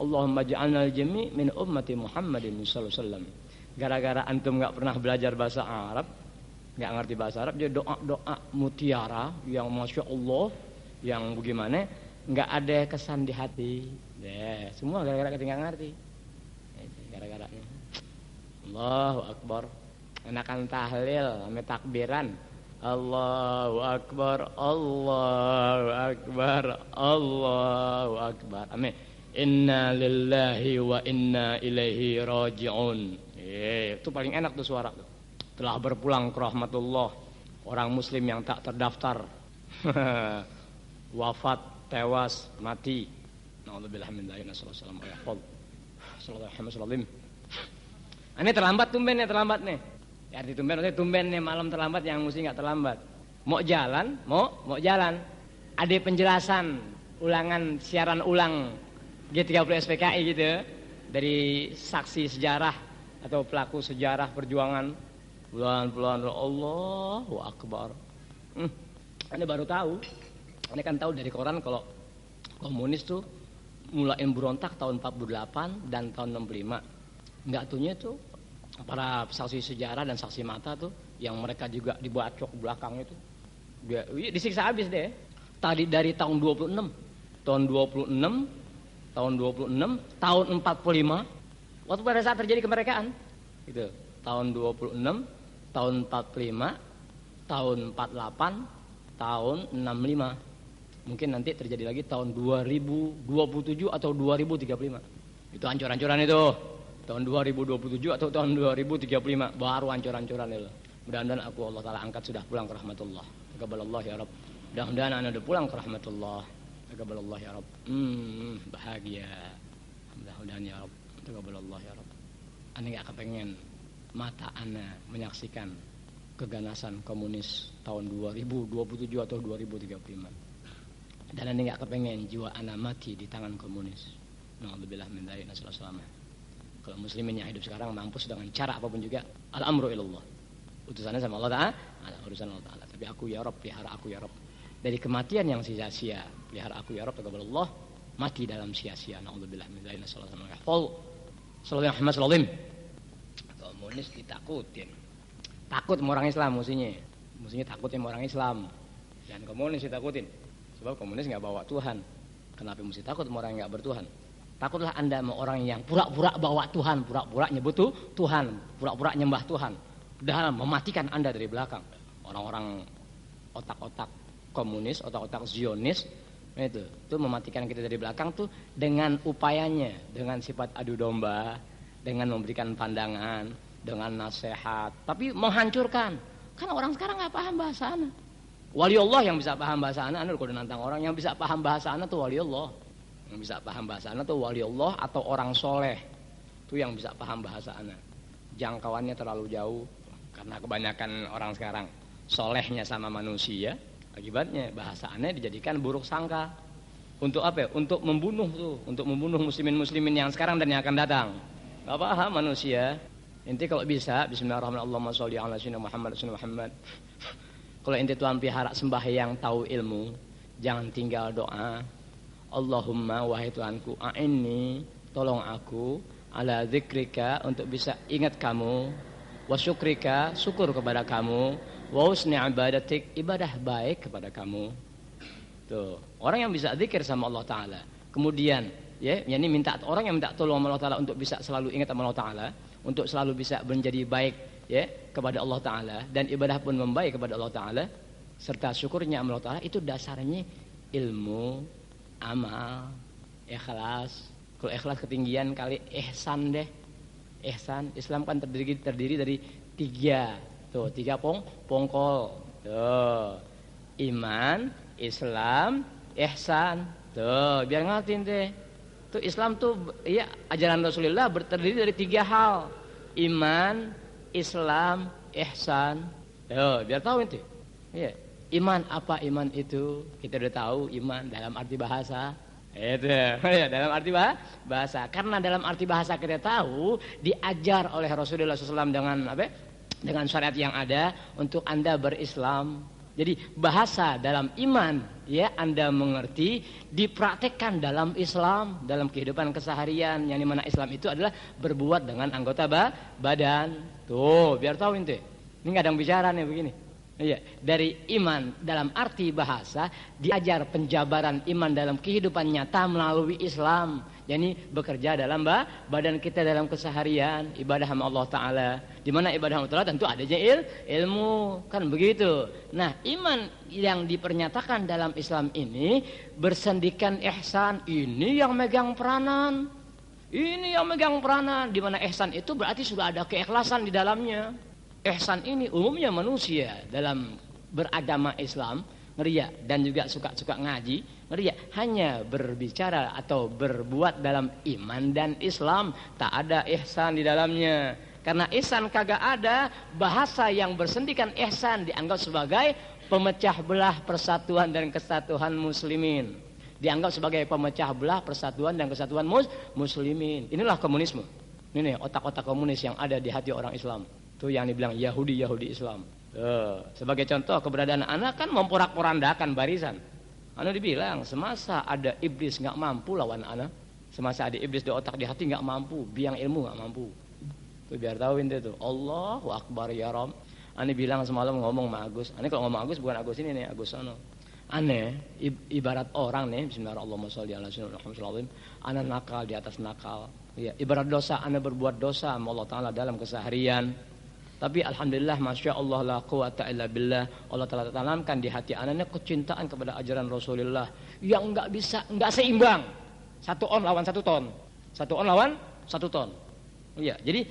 Allahumma ja'alna al-jami' min ummati Muhammadin sallallahu alaihi wasallam. Gara-gara antum enggak pernah belajar bahasa Arab, enggak ngerti bahasa Arab, jadi doa-doa mutiara yang Masya Allah, yang bagaimana, enggak ada kesan di hati. Semua gara-gara kita enggak ngerti. Gara-garanya. Allahu Akbar. Enakan tahlil, ame takbiran. Allahu Akbar, Allahu Akbar, Allahu Akbar. Amin. Inna lillahi wa inna ilaihi raji'un. Itu paling enak tuh suara tuh. Telah berpulang ke rahmatullah orang muslim yang tak terdaftar. Wafat, tewas, mati. Na'udzubillah min dzalik. Sallallahu alaihi wasallam. Ini terlambat tumben nih, terlambat nih. Ya arti tumben nih malam terlambat yang mesti enggak terlambat. Mau jalan, mau jalan. Ada penjelasan ulangan siaran ulang G30 SPKI gitu dari saksi sejarah atau pelaku sejarah perjuangan pelan-pelan Allahu Akbar. Anda baru tahu. Anda kan tahu dari koran kalau komunis tuh mulain berontak tahun 48 dan tahun 65. Enggak tuhnya tuh para saksi sejarah dan saksi mata tuh yang mereka juga dibacok belakang itu. Dia disiksa habis deh. Tadi dari tahun 26, tahun 26 tahun 26, tahun 45, waktu pada saat terjadi kemerdekaan, gitu. Tahun 26, tahun 45, tahun 48, tahun 65. Mungkin nanti terjadi lagi tahun 2027 atau 2035. Itu hancur-hancuran itu. Tahun 2027 atau tahun 2035 baru hancur-hancuran itu. Mudah-mudahan aku Allah Ta'ala angkat sudah pulang ke rahmatullah. Taqabbalallah ya Rabb. Mudah-mudahan anda udah pulang ke rahmatullah. Taqabbalallah ya Rabb. Bahagia. Mudah-mudahan ya Rabb. Taqabbalallah ya Rabb. Anda enggak kepengen mata anda menyaksikan keganasan komunis tahun 2027 atau 2035. Dan anda enggak kepengen jiwa anda mati di tangan komunis. Na'udzubillah min dzalik. Kalau muslimin yang hidup sekarang mampus dengan cara apapun juga, al-amru ilallah. Utusannya sama Allah Ta'ala, urusan Allah Ta'ala. Tapi aku ya Rabb, pelihara aku ya Rabb. Dari kematian yang sia-sia, pelihara aku ya Rabb, taqabbalallah, mati dalam sia-sia. Na'udzubillah min dzalik. Sallallahu alaihi wasallam. Komunis ditakutin. Takut sama orang Islam musuhnya. Musuhnya takut sama orang Islam. Dan komunis ditakutin. Sebab komunis enggak bawa Tuhan. Kenapa mesti takut sama orang yang enggak bertuhan? Takutlah anda sama orang yang pura-pura bawa Tuhan, pura-pura nyebut Tuhan, pura-pura nyembah Tuhan. Dalam mematikan anda dari belakang. Orang-orang otak-otak komunis, otak-otak Zionis itu mematikan kita dari belakang tuh dengan upayanya, dengan sifat adu domba, dengan memberikan pandangan, dengan nasihat, tapi menghancurkan. Karena orang sekarang nggak paham bahasa ana. Wali Allah yang bisa paham bahasa ana, anda udah nantang orang yang bisa paham bahasa ana tuh wali Allah. Yang bisa paham bahasa ana tuh wali Allah atau orang soleh. Itu yang bisa paham bahasa ana. Jangkauannya terlalu jauh karena kebanyakan orang sekarang solehnya sama manusia. Akibatnya bahasa ana dijadikan buruk sangka. Untuk apa? Untuk membunuh tuh, untuk membunuh muslimin yang sekarang dan yang akan datang. Gak paham manusia. Inti kalau bisa, bismillahirrahmanirrahim, Allahumma sholli ala sayyidina Muhammad Muhammad. Kalau inti tuan pelihara sembahyang tahu ilmu, jangan tinggal doa. Allahumma wahai Tuhanku, a'inni, tolong aku, ala zikrika, untuk bisa ingat kamu, wa syukrika, syukur kepada kamu, wa husni ibadatik, ibadah baik kepada kamu. Tuh, orang yang bisa zikir sama Allah Ta'ala, kemudian ini minta orang yang minta tolong sama Allah Ta'ala untuk bisa selalu ingat sama Allah Ta'ala, untuk selalu bisa menjadi baik kepada Allah Ta'ala, dan ibadah pun membaik kepada Allah Ta'ala, serta syukurnya sama Allah Ta'ala, itu dasarnya ilmu, amal, ikhlas. Kalau ikhlas ketinggian kali ihsan deh. Ihsan, Islam kan terdiri dari tiga. Tuh, tiga pongkol. Tuh. Iman, Islam, ihsan. Tuh, biar ngerti deh. Tuh Islam tuh ya ajaran Rasulullah terdiri dari tiga hal. Iman, Islam, ihsan. Tuh, biar tahu ente. Iya. Iman, apa iman itu? Kita udah tahu iman dalam arti bahasa. Itu ya, dalam arti bahasa. Karena dalam arti bahasa kita tahu diajar oleh Rasulullah SAW dengan apa? Dengan syariat yang ada untuk anda berislam. Jadi bahasa dalam iman, ya Anda mengerti, dipraktekkan dalam Islam, dalam kehidupan keseharian. Yang dimana Islam itu adalah berbuat dengan anggota badan. Tuh, biar tahu ente. Ini nggak ada yang bicara nih begini. Iya, dari iman dalam arti bahasa diajar penjabaran iman dalam kehidupan nyata melalui Islam. Jadi bekerja dalam badan kita dalam keseharian, ibadah sama Allah Ta'ala. Di mana ibadah sama Allah tentu adanya ilmu, kan begitu. Nah, iman yang dipernyatakan dalam Islam ini bersendikan ihsan, ini yang megang peranan. Ini yang megang peranan, di mana ihsan itu berarti sudah ada keikhlasan di dalamnya. Ihsan ini umumnya manusia dalam beragama Islam ngeriak dan juga suka ngaji ngeriak hanya berbicara atau berbuat dalam iman dan Islam, tak ada ihsan di dalamnya. Karena ihsan kagak ada, bahasa yang bersendikan ihsan dianggap sebagai pemecah belah persatuan dan kesatuan muslimin. Dianggap sebagai pemecah belah persatuan dan kesatuan muslimin. Inilah komunisme. Ini otak-otak komunis yang ada di hati orang Islam. Itu yang dibilang Yahudi Islam. Sebagai contoh keberadaan anak kan memporak-porandakan barisan. Anu dibilang semasa ada iblis nggak mampu lawan anak, semasa ada iblis di otak di hati nggak mampu, biang ilmu nggak mampu. Tuh biar tahu itu. Allahu Akbar ya Ram. Ani bilang semalam ngomong sama Agus. Ani kalau ngomong Agus bukan Agus ini nih, Agus sono. Aneh, ibarat orang nih, bismillahirrahmanirrahim, ana nakal di atas nakal. Ya, ibarat dosa, ana berbuat dosa sama Allah Ta'ala dalam keseharian. Tapi alhamdulillah, masya Allah, la quwata illa billah, Allah telah tanamkan di hati anaknya kecintaan kepada ajaran Rasulullah yang nggak seimbang. 1 on lawan 1 ton, 1 on lawan 1 ton. Iya, jadi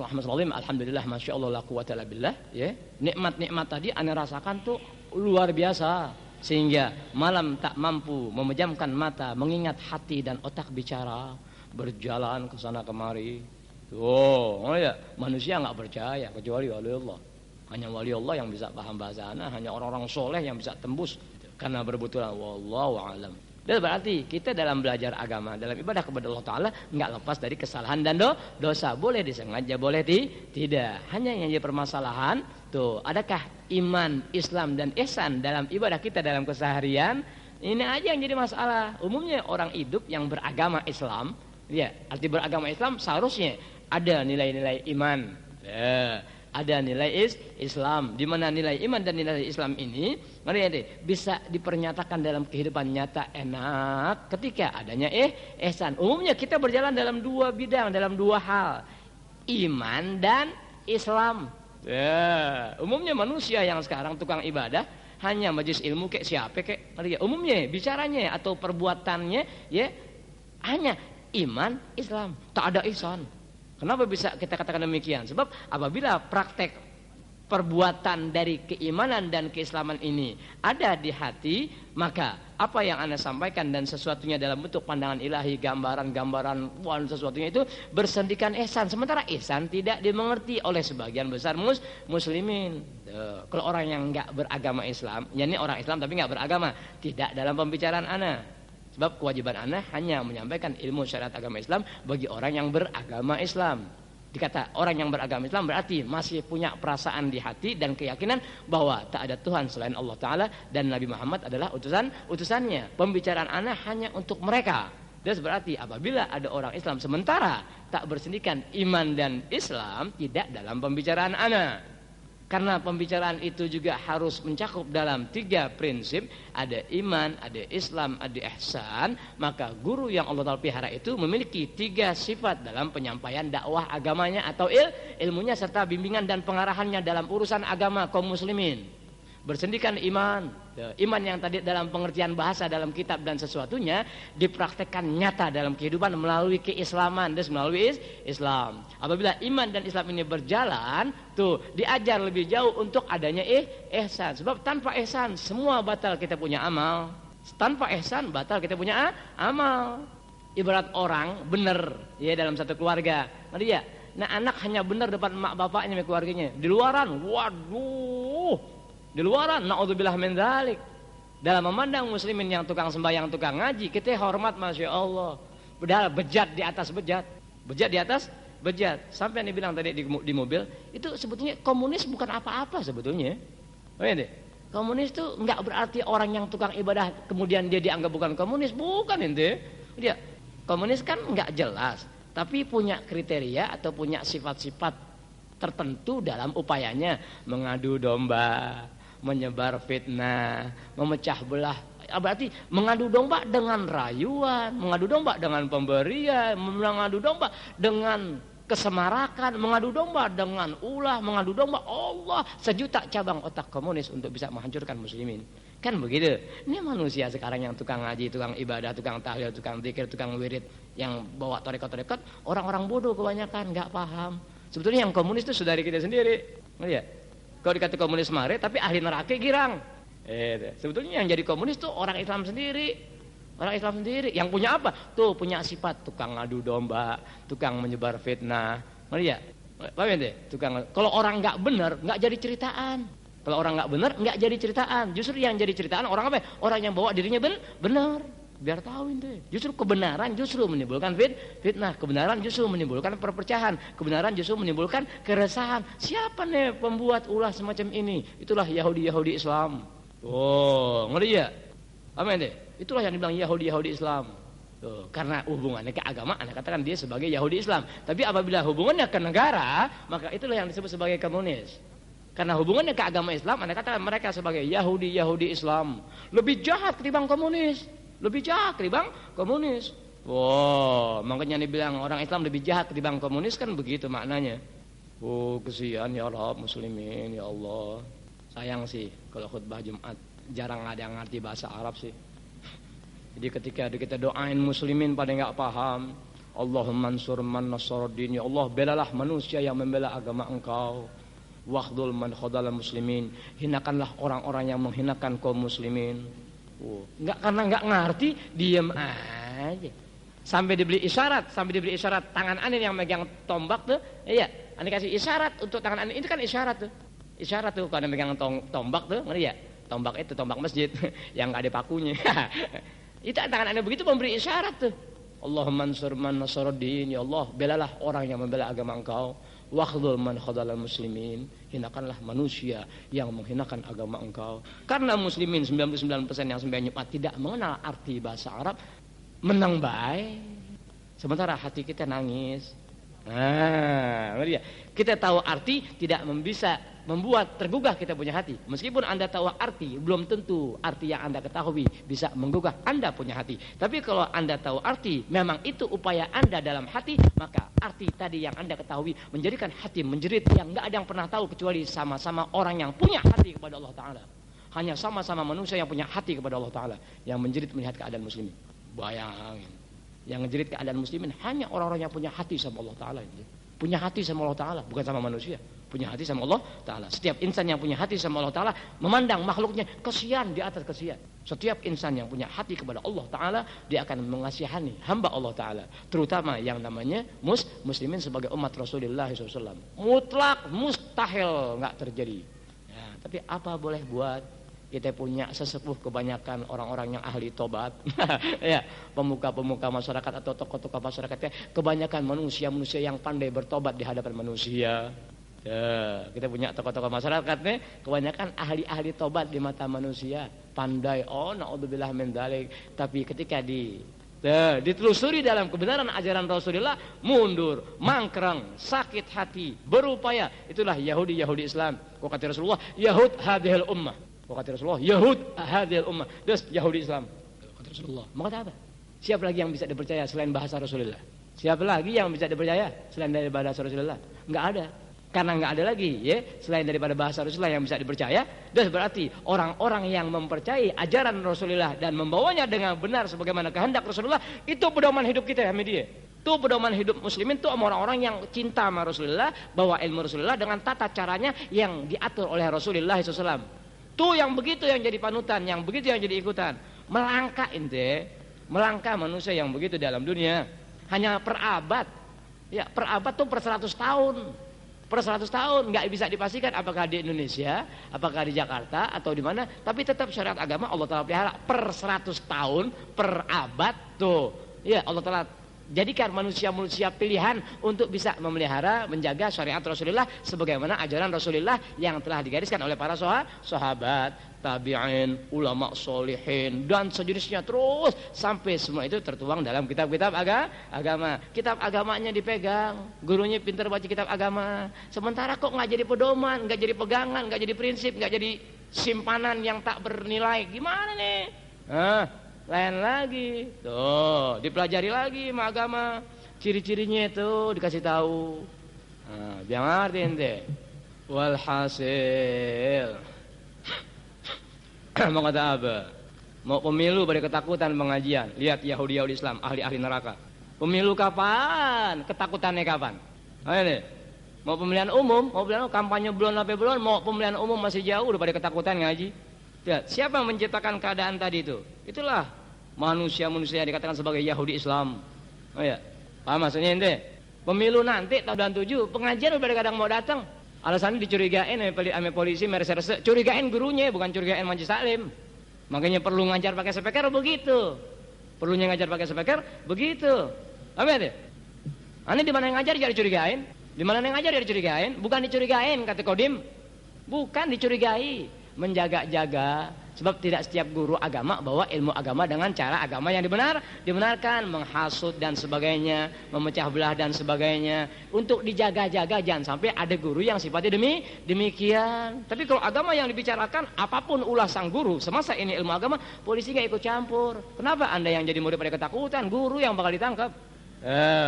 alhamdulillah, masya Allah, la quwata illa billah. Ya, nikmat-nikmat tadi anda rasakan tuh luar biasa, sehingga malam tak mampu memejamkan mata, mengingat hati dan otak bicara, berjalan ke sana kemari. Oh ya, manusia nggak percaya kecuali wali Allah. Hanya wali Allah yang bisa paham bahasa anak, hanya orang-orang soleh yang bisa tembus karena berbutuhan. Wallahu a'lam. Dan berarti kita dalam belajar agama, dalam ibadah kepada Allah Ta'ala nggak lepas dari kesalahan dan dosa. Boleh disengaja, boleh tidak. Hanya yang jadi permasalahan tuh, adakah iman, Islam dan ihsan dalam ibadah kita dalam keseharian? Ini aja yang jadi masalah. Umumnya orang hidup yang beragama Islam, ya, arti beragama Islam seharusnya ada nilai-nilai iman, ya, ada nilai Islam. Di mana nilai iman dan nilai Islam ini bisa dipernyatakan dalam kehidupan nyata enak ketika adanya ihsan. Umumnya kita berjalan dalam 2 bidang, dalam 2 hal, iman dan Islam. Ya, umumnya manusia yang sekarang tukang ibadah hanya majelis ilmu kayak siapa kayak, umumnya bicaranya atau perbuatannya ya hanya iman Islam, tak ada ihsan. Kenapa bisa kita katakan demikian? Sebab apabila praktek perbuatan dari keimanan dan keislaman ini ada di hati, maka apa yang Anda sampaikan dan sesuatunya dalam bentuk pandangan ilahi, gambaran-gambaran sesuatunya itu bersendikan ihsan. Sementara ihsan tidak dimengerti oleh sebagian besar muslimin. Kalau orang yang nggak beragama Islam, yakni orang Islam tapi nggak beragama, tidak dalam pembicaraan Anda. Sebab kewajiban Anda hanya menyampaikan ilmu syariat agama Islam bagi orang yang beragama Islam. Dikata orang yang beragama Islam berarti masih punya perasaan di hati dan keyakinan bahwa tak ada Tuhan selain Allah Ta'ala dan Nabi Muhammad adalah utusannya. Pembicaraan Anda hanya untuk mereka. Dan berarti apabila ada orang Islam sementara tak bersendikan iman dan Islam, tidak dalam pembicaraan Anda. Karena pembicaraan itu juga harus mencakup dalam 3 prinsip, ada iman, ada Islam, ada ihsan. Maka guru yang Allah Ta'ala pelihara itu memiliki 3 sifat dalam penyampaian dakwah agamanya atau ilmunya serta bimbingan dan pengarahannya dalam urusan agama kaum muslimin. Bersendikan iman, iman yang tadi dalam pengertian bahasa dalam kitab dan sesuatunya dipraktekkan nyata dalam kehidupan melalui keislaman dan melalui Islam. Apabila iman dan Islam ini berjalan, tuh diajar lebih jauh untuk adanya ihsan. Sebab tanpa ihsan semua batal kita punya amal. Tanpa ihsan batal kita punya amal. Ibarat orang benar ya dalam satu keluarga, ya. Nah anak hanya benar depan emak bapaknya keluarganya. Di luaran, waduh. Di luaran, na'udzubillah min dzalik. Dalam memandang muslimin yang tukang sembahyang, tukang ngaji, kita hormat, masya Allah. Padahal bejat di atas bejat, bejat di atas bejat. Sampai yang dibilang tadi di mobil, itu sebetulnya komunis bukan apa-apa sebetulnya. Oh ya deh. Komunis itu nggak berarti orang yang tukang ibadah kemudian dia dianggap bukan komunis, bukan ente. Dia komunis kan nggak jelas, tapi punya kriteria atau punya sifat-sifat tertentu dalam upayanya mengadu domba, menyebar fitnah, memecah belah. Berarti mengadu domba dengan rayuan, mengadu domba dengan pemberian, mengadu domba dengan kesemarakan, mengadu domba dengan ulah, mengadu domba Allah sejuta cabang otak komunis untuk bisa menghancurkan muslimin. Kan begitu. Ini manusia sekarang yang tukang ngaji, tukang ibadah, tukang tahlil, tukang zikir, tukang wirid, yang bawa tarekat-tarekat, orang-orang bodoh kebanyakan, nggak paham. Sebetulnya yang komunis itu saudari kita sendiri. Lihat. Kalau dikata komunis mare, tapi ahli neraka girang. Sebetulnya yang jadi komunis tuh orang Islam sendiri. Orang Islam sendiri yang punya apa? Tuh punya sifat tukang ngadu domba, tukang menyebar fitnah. Lihat. Paham ya? Tukang. Kalau orang nggak benar, nggak jadi ceritaan. Kalau orang nggak benar, nggak jadi ceritaan. Justru yang jadi ceritaan orang apa? Orang yang bawa dirinya benar. Biar tahu itu. Justru kebenaran justru menimbulkan fitnah. Kebenaran justru menimbulkan perpecahan. Kebenaran justru menimbulkan keresahan. Siapa nih pembuat ulah semacam ini? Itulah Yahudi Islam. Oh, ngeri ya? Apa ini? Itulah yang dibilang Yahudi Islam. Tuh, karena hubungannya ke agama, Anda katakan dia sebagai Yahudi Islam. Tapi apabila hubungannya ke negara, maka itulah yang disebut sebagai komunis. Karena hubungannya ke agama Islam, Anda katakan mereka sebagai Yahudi Islam. Lebih jahat ketimbang komunis. Lebih jahat ketimbang komunis. Wow, makanya dibilang orang Islam lebih jahat ketimbang komunis kan begitu maknanya. Oh, kesian ya Allah muslimin, ya Allah. Sayang sih kalau khutbah Jumat jarang ada yang ngerti bahasa Arab sih. Jadi ketika kita doain muslimin pada nggak paham, Allahumma ansur man nasruddin, ya Allah belalah manusia yang membela agama Engkau. Wakhdul man khadal muslimin, hinakanlah orang-orang yang menghinakan kaum muslimin. Nggak, karena nggak ngerti diam aja. Sampai diberi isyarat tangan Anin yang megang tombak tuh, iya, Anin kasih isyarat untuk tangan Anin, itu kan isyarat tuh. Isyarat tuh kalau megang tombak tuh, ngerti ya? Tombak itu tombak masjid yang nggak ada pakunya. Itu tangan Anda begitu memberi isyarat tuh. Allahumma ansur man nasruddin, ya Allah belalah orang yang membela agama Engkau. Wakhdhul man khadalal muslimin, hinakanlah manusia yang menghinakan agama Engkau. Karena muslimin 99% yang sembahyang Jumat tidak mengenal arti bahasa Arab, menang baik. Sementara hati kita nangis. Nah, kita tahu arti tidak bisa membuat tergugah kita punya hati. Meskipun Anda tahu arti, belum tentu arti yang Anda ketahui bisa menggugah Anda punya hati. Tapi kalau Anda tahu arti, memang itu upaya Anda dalam hati, maka arti tadi yang Anda ketahui menjadikan hati menjerit yang nggak ada yang pernah tahu kecuali sama-sama orang yang punya hati kepada Allah Ta'ala. Hanya sama-sama manusia yang punya hati kepada Allah Ta'ala yang menjerit melihat keadaan muslimin. Bayangin. Yang menjerit keadaan muslimin hanya orang-orang yang punya hati sama Allah Ta'ala. Punya hati sama Allah Ta'ala, bukan sama manusia. Punya hati sama Allah Ta'ala. Setiap insan yang punya hati sama Allah Ta'ala memandang makhluknya kesian di atas kesian. Setiap insan yang punya hati kepada Allah Ta'ala, dia akan mengasihani hamba Allah Ta'ala. Terutama yang namanya muslimin sebagai umat Rasulullah SAW. Mutlak mustahil nggak terjadi. Ya, tapi apa boleh buat? Kita punya sesepuh kebanyakan orang-orang yang ahli tobat. Ya, pemuka-pemuka masyarakat atau tokoh-tokoh masyarakatnya kebanyakan manusia-manusia yang pandai bertobat di hadapan manusia. Ya, kita punya tokoh-tokoh masyarakat nih kebanyakan ahli-ahli tobat di mata manusia, pandai. Oh, naudzubillah min dzalik. Tapi ketika ditelusuri dalam kebenaran ajaran Rasulullah, mundur, mangkrang, sakit hati, berupaya. Itulah Yahudi Islam. Kok kata Rasulullah, Yahud hadhil ummah. Kok kata Rasulullah, Yahud hadhil ummah. Terus Yahudi Islam. Kata Rasulullah. Maka apa? Siapa lagi yang bisa dipercaya selain bahasa Rasulullah? Siapa lagi yang bisa dipercaya selain dari bahasa Rasulullah? Enggak ada. Karena enggak ada lagi ya selain daripada bahasa Rasulullah yang bisa dipercaya. Dan berarti orang-orang yang mempercayai ajaran Rasulullah dan membawanya dengan benar sebagaimana kehendak Rasulullah, itu pedoman hidup kita ya media. Itu pedoman hidup muslimin, itu orang-orang yang cinta sama Rasulullah, bawa ilmu Rasulullah dengan tata caranya yang diatur oleh Rasulullah SAW. Tuh yang begitu yang jadi panutan, yang begitu yang jadi ikutan. Melangkah manusia yang begitu dalam dunia. Hanya per abad. Ya, per abad tuh per 100 tahun. Per 100 tahun nggak bisa dipastikan apakah di Indonesia, apakah di Jakarta atau di mana, tapi tetap syariat agama Allah Ta'ala pelihara per 100 tahun, per abad tuh. Ya, Allah Ta'ala Jadikan manusia-manusia pilihan untuk bisa memelihara, menjaga syariat Rasulullah sebagaimana ajaran Rasulullah yang telah digariskan oleh para sahabat, tabi'in, ulama solihin dan sejenisnya, terus sampai semua itu tertuang dalam kitab-kitab agama. Kitab agamanya dipegang, gurunya pintar baca kitab agama. Sementara kok nggak jadi pedoman, nggak jadi pegangan, nggak jadi prinsip, nggak jadi simpanan yang tak bernilai. Gimana nih? Lain lagi, tuh dipelajari lagi sama agama, ciri-cirinya itu dikasih tahu. Biar ngerti ente. Walhasil, mau kata apa? Mau pemilu pada ketakutan pengajian. Lihat Yahudi Islam, ahli-ahli neraka. Pemilu kapan? Ketakutannya kapan? Ayo nih. Mau pemilihan umum, mau pemilihan kampanye belum sampai belum, mau pemilihan umum masih jauh daripada ketakutan ngaji. Lihat, siapa yang menciptakan keadaan tadi itu? Itulah manusia-manusia yang dikatakan sebagai Yahudi Islam. Oh ya, paham maksudnya ente? Pemilu nanti tahun 7 pengajian udah kadang mau datang. Alasannya dicurigain sama polisi, merese-rese. Curigain gurunya, bukan curigain majelis taklim. Makanya perlu ngajar pakai speaker begitu. Perlunya ngajar pakai speaker begitu. Apa ya? Ane di mana yang ngajar jadi curigain? Di mana yang ngajar jadi curigain? Bukan dicurigain kata Kodim. Bukan dicurigai. Menjaga-jaga, sebab tidak setiap guru agama bawa ilmu agama dengan cara agama yang dibenarkan, menghasut dan sebagainya, memecah belah dan sebagainya. Untuk dijaga-jaga jangan sampai ada guru yang sifatnya demikian. Tapi kalau agama yang dibicarakan, apapun ulah sang guru, semasa ini ilmu agama, polisi nggak ikut campur. Kenapa Anda yang jadi murid pada ketakutan, guru yang bakal ditangkap?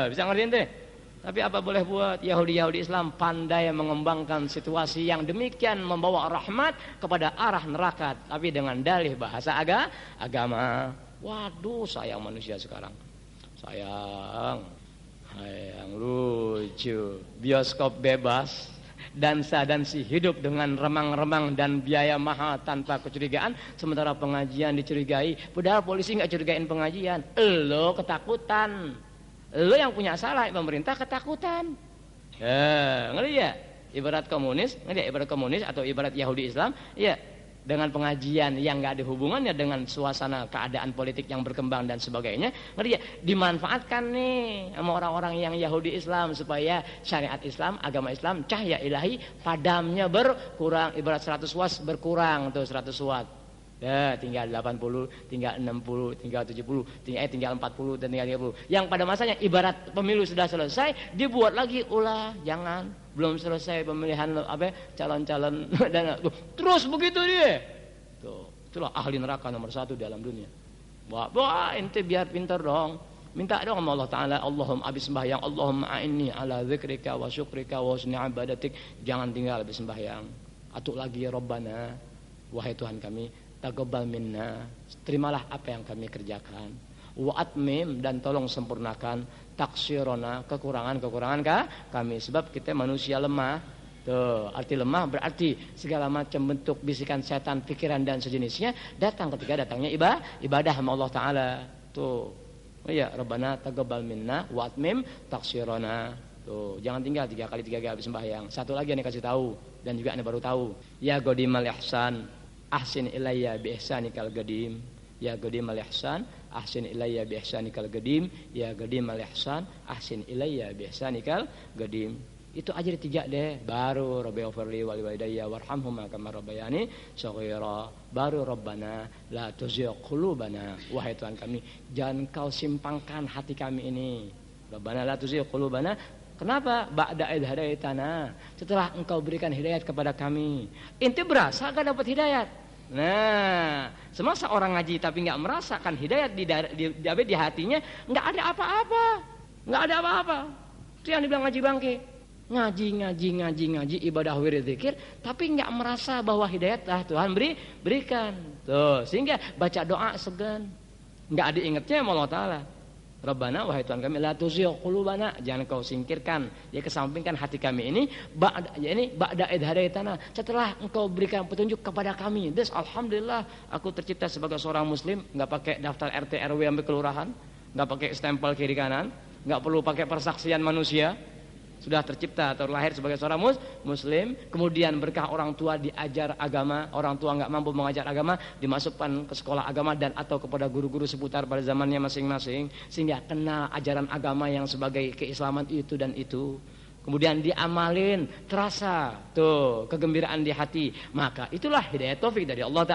Bisa ngerti ente? Tapi apa boleh buat, Yahudi Islam pandai mengembangkan situasi yang demikian, membawa rahmat kepada arah neraka, tapi dengan dalih bahasa agama. Waduh, sayang manusia sekarang. Sayang lucu. Bioskop bebas, dansa-dansi hidup dengan remang-remang dan biaya mahal tanpa kecurigaan. Sementara pengajian dicurigai, padahal polisi nggak curigain pengajian. Lo ketakutan. Lo yang punya salah, pemerintah ketakutan. Ngerti ya? Ibarat komunis, ngerti ya? Ibarat komunis atau ibarat Yahudi Islam, ya, dengan pengajian yang nggak ada hubungannya dengan suasana keadaan politik yang berkembang dan sebagainya, ngerti ya? Dimanfaatkan nih sama orang-orang yang Yahudi Islam supaya syariat Islam, agama Islam, cahaya ilahi padamnya berkurang. Ibarat 100 watt berkurang tuh 100 watt. Ya, tinggal 80, tinggal 60, tinggal 70, tinggal 40 dan tinggal 30. Yang pada masanya ibarat pemilu sudah selesai, dibuat lagi ulah. Jangan, belum selesai pemilihan calon-calon dan terus begitu dia. Tuh, itulah ahli neraka nomor 1 di alam dunia. Wah, ente biar pintar dong. Minta dong sama Allah Ta'ala, Allahumma abis sembahyang, Allahumma a'inni ala zikrika wa syukrika wa husni ibadatik. Jangan tinggal habis sembahyang. Atuk lagi ya Rabbana, wahai Tuhan kami, taqabbal minna, terimalah apa yang kami kerjakan. Wa atmim, dan tolong sempurnakan taksirona, kekurangan-kekurangan kami, sebab kita manusia lemah. Tuh, arti lemah berarti segala macam bentuk bisikan setan, pikiran dan sejenisnya datang ketika datangnya ibadah sama Allah Ta'ala. Tuh, oh ya, Rabbana taqabbal minna wa atmim taksirona. Tuh, jangan tinggal 3 kali habis sembahyang. Satu lagi yang kasih tahu dan juga anda baru tahu. Ya Godimal Ihsan, ahsin ilayya bi ihsanikal qadim. Ya qadimal ihsan, ahsin ilayya bi ihsanikal qadim. Ya qadimal ihsan, ahsin ilayya bi ihsanikal qadim. Itu aja 3 deh. Baru rabbighfirli wa liwalidayya warhamhuma kama rabbayani shaghira. Baru Rabbana la tuzigh qulubana. Wahai Tuhan kami, jangan kau simpangkan hati kami ini. Rabbana la tuzigh qulubana. Kenapa? Ba'da idh hadaitana, setelah engkau berikan hidayat kepada kami. Inti berasa gak dapat hidayat? Nah, semasa orang ngaji tapi nggak merasakan hidayat di hatinya, nggak ada apa-apa, nggak ada apa-apa. Itu yang dibilang ngaji bangke. Ngaji, ibadah wirid zikir, tapi nggak merasa bahwa hidayat Tuhan berikan. Tuh, sehingga baca doa segan, nggak diingatnya sama Allah Ta'ala. Rabbana, wahai Tuhan kami, la tuzigh qulubana, jangan kau singkirkan, ya kesampingkan hati kami ini, ba'da idh hadaitana, setelah engkau berikan petunjuk kepada kami. Des, alhamdulillah aku tercipta sebagai seorang muslim, enggak pakai daftar RT RW sampai kelurahan, enggak pakai stempel kiri kanan, enggak perlu pakai persaksian manusia. sudah tercipta atau lahir sebagai seorang muslim, kemudian berkah orang tua diajar agama, orang tua nggak mampu mengajar agama, dimasukkan ke sekolah agama dan atau kepada guru-guru seputar pada zamannya masing-masing, sehingga kenal ajaran agama yang sebagai keislaman itu dan itu. Kemudian diamalin, terasa tuh kegembiraan di hati. Maka itulah hidayah taufik dari Allah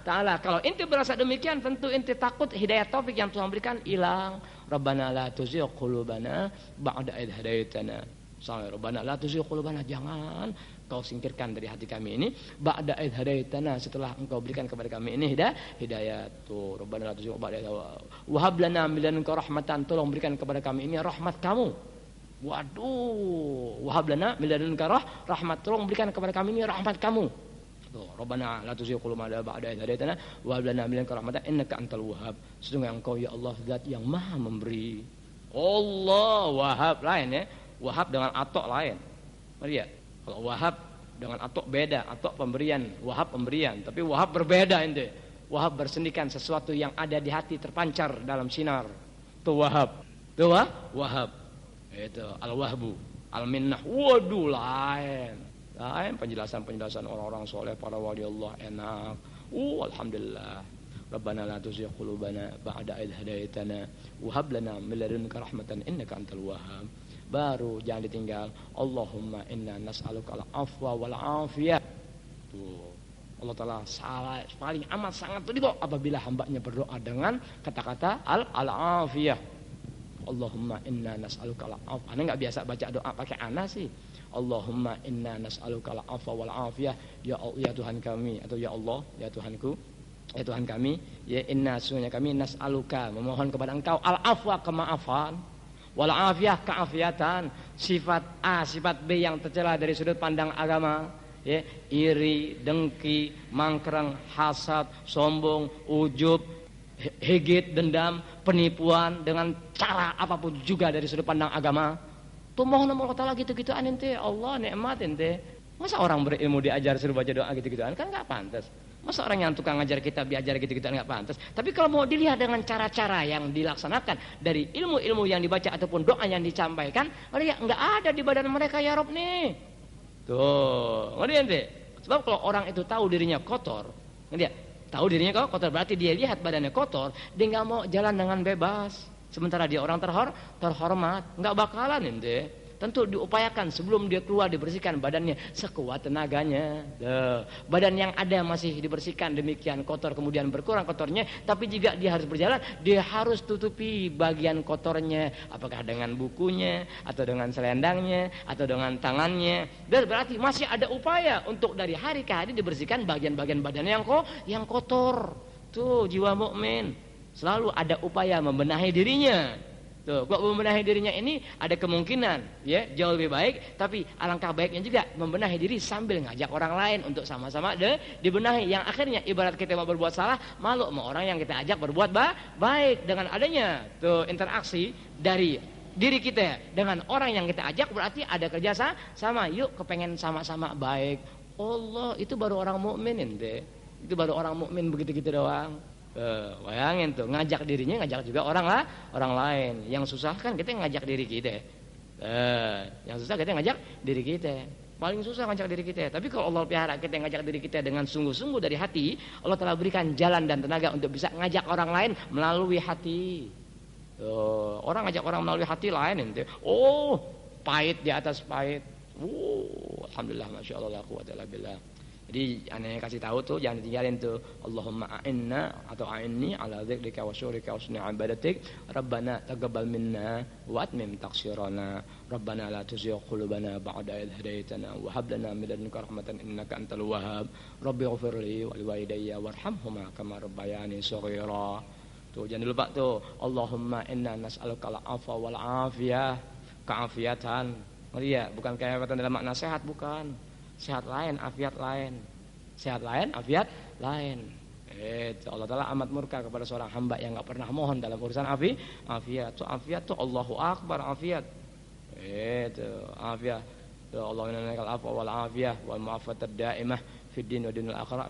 Ta'ala. Kalau inti berasa demikian, tentu inti takut hidayah taufik yang Tuhan berikan hilang. Rabbana la tuzigh qulubana ba'da idh hadaitana. Rabbana la tuzigh qulubana, jangan kau singkirkan dari hati kami ini ba'da idh hadaitana, setelah engkau berikan kepada kami ini hidayah. Tuh, Rabbana la tuzigh ba'da idh wa hab lana min ladunka rahmatan, tolong berikan kepada kami ini rahmat kamu. Waduh, wahab lana min ladunka rahmat, tolong berikan kepada kami ini rahmat kamu. Tuh, Rabbana la tuzigh qulubana ba'da idh hadaitana wa hab lana min ladunka rahmatan innaka antal wahhab. Sesungguhnya engkau ya Allah zat yang maha memberi. Allah wahab lain ya. Wahab dengan atok lain. Lihat, kalau wahab dengan atok beda, atok pemberian, wahab pemberian, tapi wahab berbeda ente. Wahab bersendikan sesuatu yang ada di hati terpancar dalam sinar. Tuh wahab. Tuh wahab. Itu al-wahbu, al-minnah. Waduh, lain penjelasan orang-orang soleh, para wali Allah enak. Alhamdulillah. Rabbana la tuzigh qulubana ba'da idh hadaitana wa hab lana min ladunka rahmatan innaka antal wahhab. Baru jangan ditinggal. Allahumma inna nas'aluka al-afwa wal afiyah. Tuh, Allah Ta'ala paling amat sangat ridho apabila hambanya berdoa dengan kata-kata al-afiyah. Allahumma inna nas'aluka al-'afwa. Ana enggak biasa baca doa pakai ana sih. Allahumma inna nas'aluka al-'afwa wal 'afiyah. Ya Allah, ya Tuhan kami, atau ya Allah, ya Tuhanku, ya Tuhan kami, ya inna sesungguhnya kami nas'aluka, memohon kepada Engkau al-'afwa, kemaafan, wal 'afiyah, keafiatan, sifat A, sifat B yang tercela dari sudut pandang agama, ya, iri, dengki, mangkrang, hasad, sombong, ujub, hegit, dendam, penipuan dengan cara apapun juga dari sudut pandang agama. Tuh mohon Allah Ta'ala gitu-gituan ente, Allah nikmat ente. Masa orang berilmu diajar suruh baca doa gitu-gituan, kan enggak pantas. Masa orang yang tukang ngajar kita diajar gitu-gituan enggak pantas. Tapi kalau mau dilihat dengan cara-cara yang dilaksanakan dari ilmu-ilmu yang dibaca ataupun doa yang disampaikan, lihat enggak ada di badan mereka ya Rob nih. Tuh, ngerti ente? Sebab kalau orang itu tahu dirinya kotor, ngerti? Tahu dirinya kok kotor, berarti dia lihat badannya kotor, dia nggak mau jalan dengan bebas. Sementara dia orang terhormat, nggak bakalan ente. Tentu diupayakan sebelum dia keluar dibersihkan badannya sekuat tenaganya. Badan yang ada masih dibersihkan demikian kotor, kemudian berkurang kotornya, tapi jika dia harus berjalan, dia harus tutupi bagian kotornya, apakah dengan bukunya atau dengan selendangnya atau dengan tangannya. Dan berarti masih ada upaya untuk dari hari ke hari dibersihkan bagian-bagian badannya yang kotor. Tuh jiwa mukmin selalu ada upaya membenahi dirinya. Tuh, kok membenahi dirinya ini ada kemungkinan ya jauh lebih baik, tapi alangkah baiknya juga membenahi diri sambil ngajak orang lain untuk sama-sama dibenahi, yang akhirnya ibarat kita mau berbuat salah malu sama orang yang kita ajak berbuat baik. Dengan adanya tuh interaksi dari diri kita dengan orang yang kita ajak, berarti ada kerja sama. Yuk kepengen sama-sama baik. Allah, itu baru orang mukmin ente. Itu baru orang mukmin begitu-gitu doang. Bayangin tuh, ngajak dirinya, ngajak juga orang lain. Yang susah kan kita ngajak diri kita. Yang susah kita ngajak diri kita. Paling susah ngajak diri kita. Tapi kalau Allah pelihara kita ngajak diri kita dengan sungguh-sungguh dari hati, Allah telah berikan jalan dan tenaga untuk bisa ngajak orang lain melalui hati. Orang ngajak orang melalui hati lain ente. Pahit di atas pahit. Alhamdulillah, masya Allah, la quwwata illa billah. Jadi aneh kasih tahu tuh, jangan ditinggalin tuh. Allahumma a'inna atau a'inni ala dzikrika wa syukrika wa husni ibadatik. Rabbana taqabbal minna wa atmim taqsirana. Rabbana la tuzigh qulubana ba'da idh hadaitana wa hab lana min ladunka rahmatan innaka antal wahhab. Rabbighfirli wa liwalidayya warhamhuma kama rabbayani shaghira. Tuh jangan lupa tuh. Allahumma inna nas'aluka al-'afwa wal 'afiyah. Keafiatan. Ya, bukan keafiatan dalam makna sehat, bukan. Sehat lain, afiat lain. Sehat lain, afiat lain. Allah Ta'ala amat murka kepada seorang hamba yang enggak pernah mohon dalam urusan afiat. Afiat tuh Allahu Akbar, afiat. Afiat. Allah inna nakal afwa wal afiyah wal mu'afatad daimah fid din wa dinil akhirah.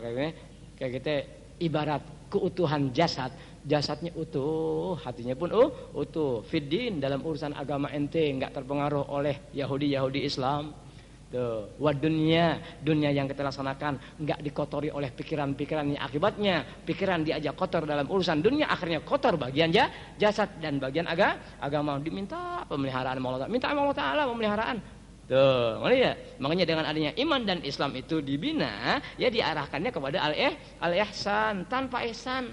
Kayak kita ibarat keutuhan jasad, jasadnya utuh, hatinya pun utuh. Fiddin, dalam urusan agama ente enggak terpengaruh oleh Yahudi Islam. Tuh, wa dunia yang kita laksanakan enggak dikotori oleh pikiran-pikiran yang akibatnya pikiran diajak kotor dalam urusan dunia, akhirnya kotor bagian jasad dan bagian agama. Diminta pemeliharaan Allah Ta'ala, minta Allah Ta'ala pemeliharaan. Tuh, makanya dengan adanya iman dan Islam itu dibina, ya diarahkannya kepada al-ihsan. Tanpa ihsan,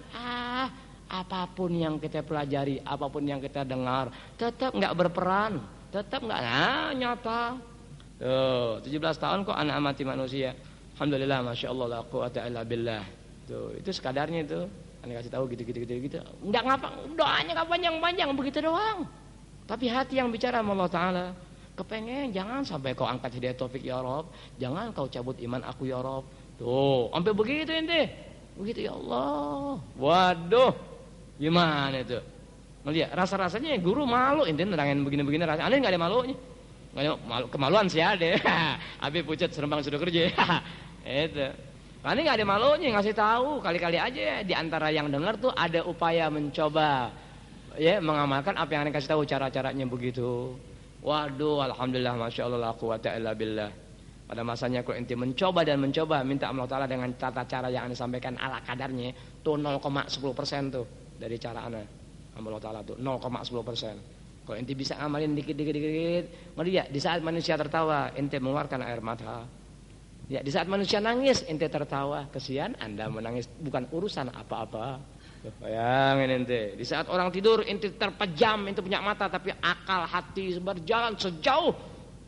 apapun yang kita pelajari, apapun yang kita dengar, tetap enggak berperan, tetap enggak nyata. Tuh, 17 tahun kok anak amati manusia. Alhamdulillah, masya Allah, la quwata illa billah. Tuh, itu sekadarnya itu. Anda kasih tahu gitu. Enggak ngapa, doanya enggak panjang-panjang begitu doang. Tapi hati yang bicara sama Allah Ta'ala. Kepengen, jangan sampai kau angkat hidayah taufik ya Rob. Jangan kau cabut iman aku ya Rob. Tuh, sampai begitu ente. Begitu ya Allah. Waduh, gimana itu? Melihat rasa-rasanya guru malu ente nerangin begini-begini rasanya. Anda enggak ada malunya. Malu, kemaluan sih ada. Habis pucat serembang sudah kerja. Itu. Karena nggak ada malunya ngasih tahu kali-kali aja di antara yang dengar tuh ada upaya mencoba ya mengamalkan apa yang dikasih tahu cara-caranya begitu. Waduh, alhamdulillah, masya Allah, la quwata illa billah. Pada masanya kalau ente mencoba dan mencoba minta Allah Ta'ala dengan tata cara yang anda sampaikan ala kadarnya tuh 0,10% tuh dari cara anda. Allah Ta'ala tuh 0,10%. Kalau ente bisa amalin dikit, ya di saat manusia tertawa, ente mengeluarkan air mata. Ya di saat manusia nangis, ente tertawa. Kesian Anda menangis, bukan urusan apa-apa. Bayangin ente. Di saat orang tidur, ente terpejam, ente punya mata, tapi akal hati berjalan sejauh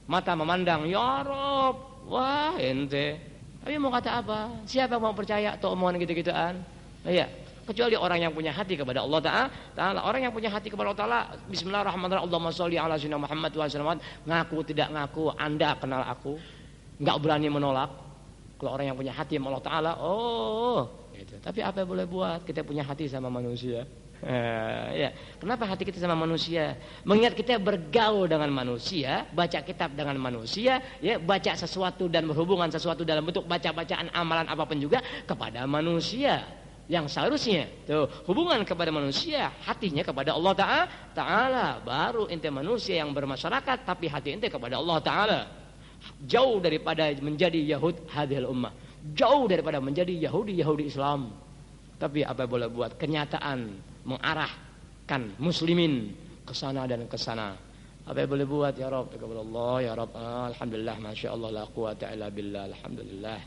mata memandang. Ya Rob, wah ente. Tapi mau kata apa? Siapa mau percaya atau omongan gitu-gituan? Iya. Kecuali orang yang punya hati kepada Allah Ta'ala. Orang yang punya hati kepada Allah Ta'ala, bismillahirrahmanirrahim, Allahumma sholli ala sayyidina Muhammad wa sallam. Ngaku tidak ngaku, Anda kenal aku, enggak berani menolak. Kalau orang yang punya hati sama Allah Ta'ala, gitu. Tapi apa yang boleh buat? Kita punya hati sama manusia. Ya. Kenapa hati kita sama manusia? Mengingat kita bergaul dengan manusia, baca kitab dengan manusia, ya, baca sesuatu dan berhubungan sesuatu dalam bentuk baca-bacaan amalan apapun juga kepada manusia. Yang seharusnya tuh hubungan kepada manusia, hatinya kepada Allah Ta'ala. Baru ente manusia yang bermasyarakat, tapi hati ente kepada Allah Ta'ala. Jauh daripada menjadi Yahud hadhil ummah, jauh daripada menjadi Yahudi Islam. Tapi apa boleh buat, kenyataan mengarahkan muslimin ke sana dan ke sana. Apa boleh buat ya Rabb, Allah ya Rabb. Alhamdulillah, masya Allah, la quwata illa billah. Alhamdulillah.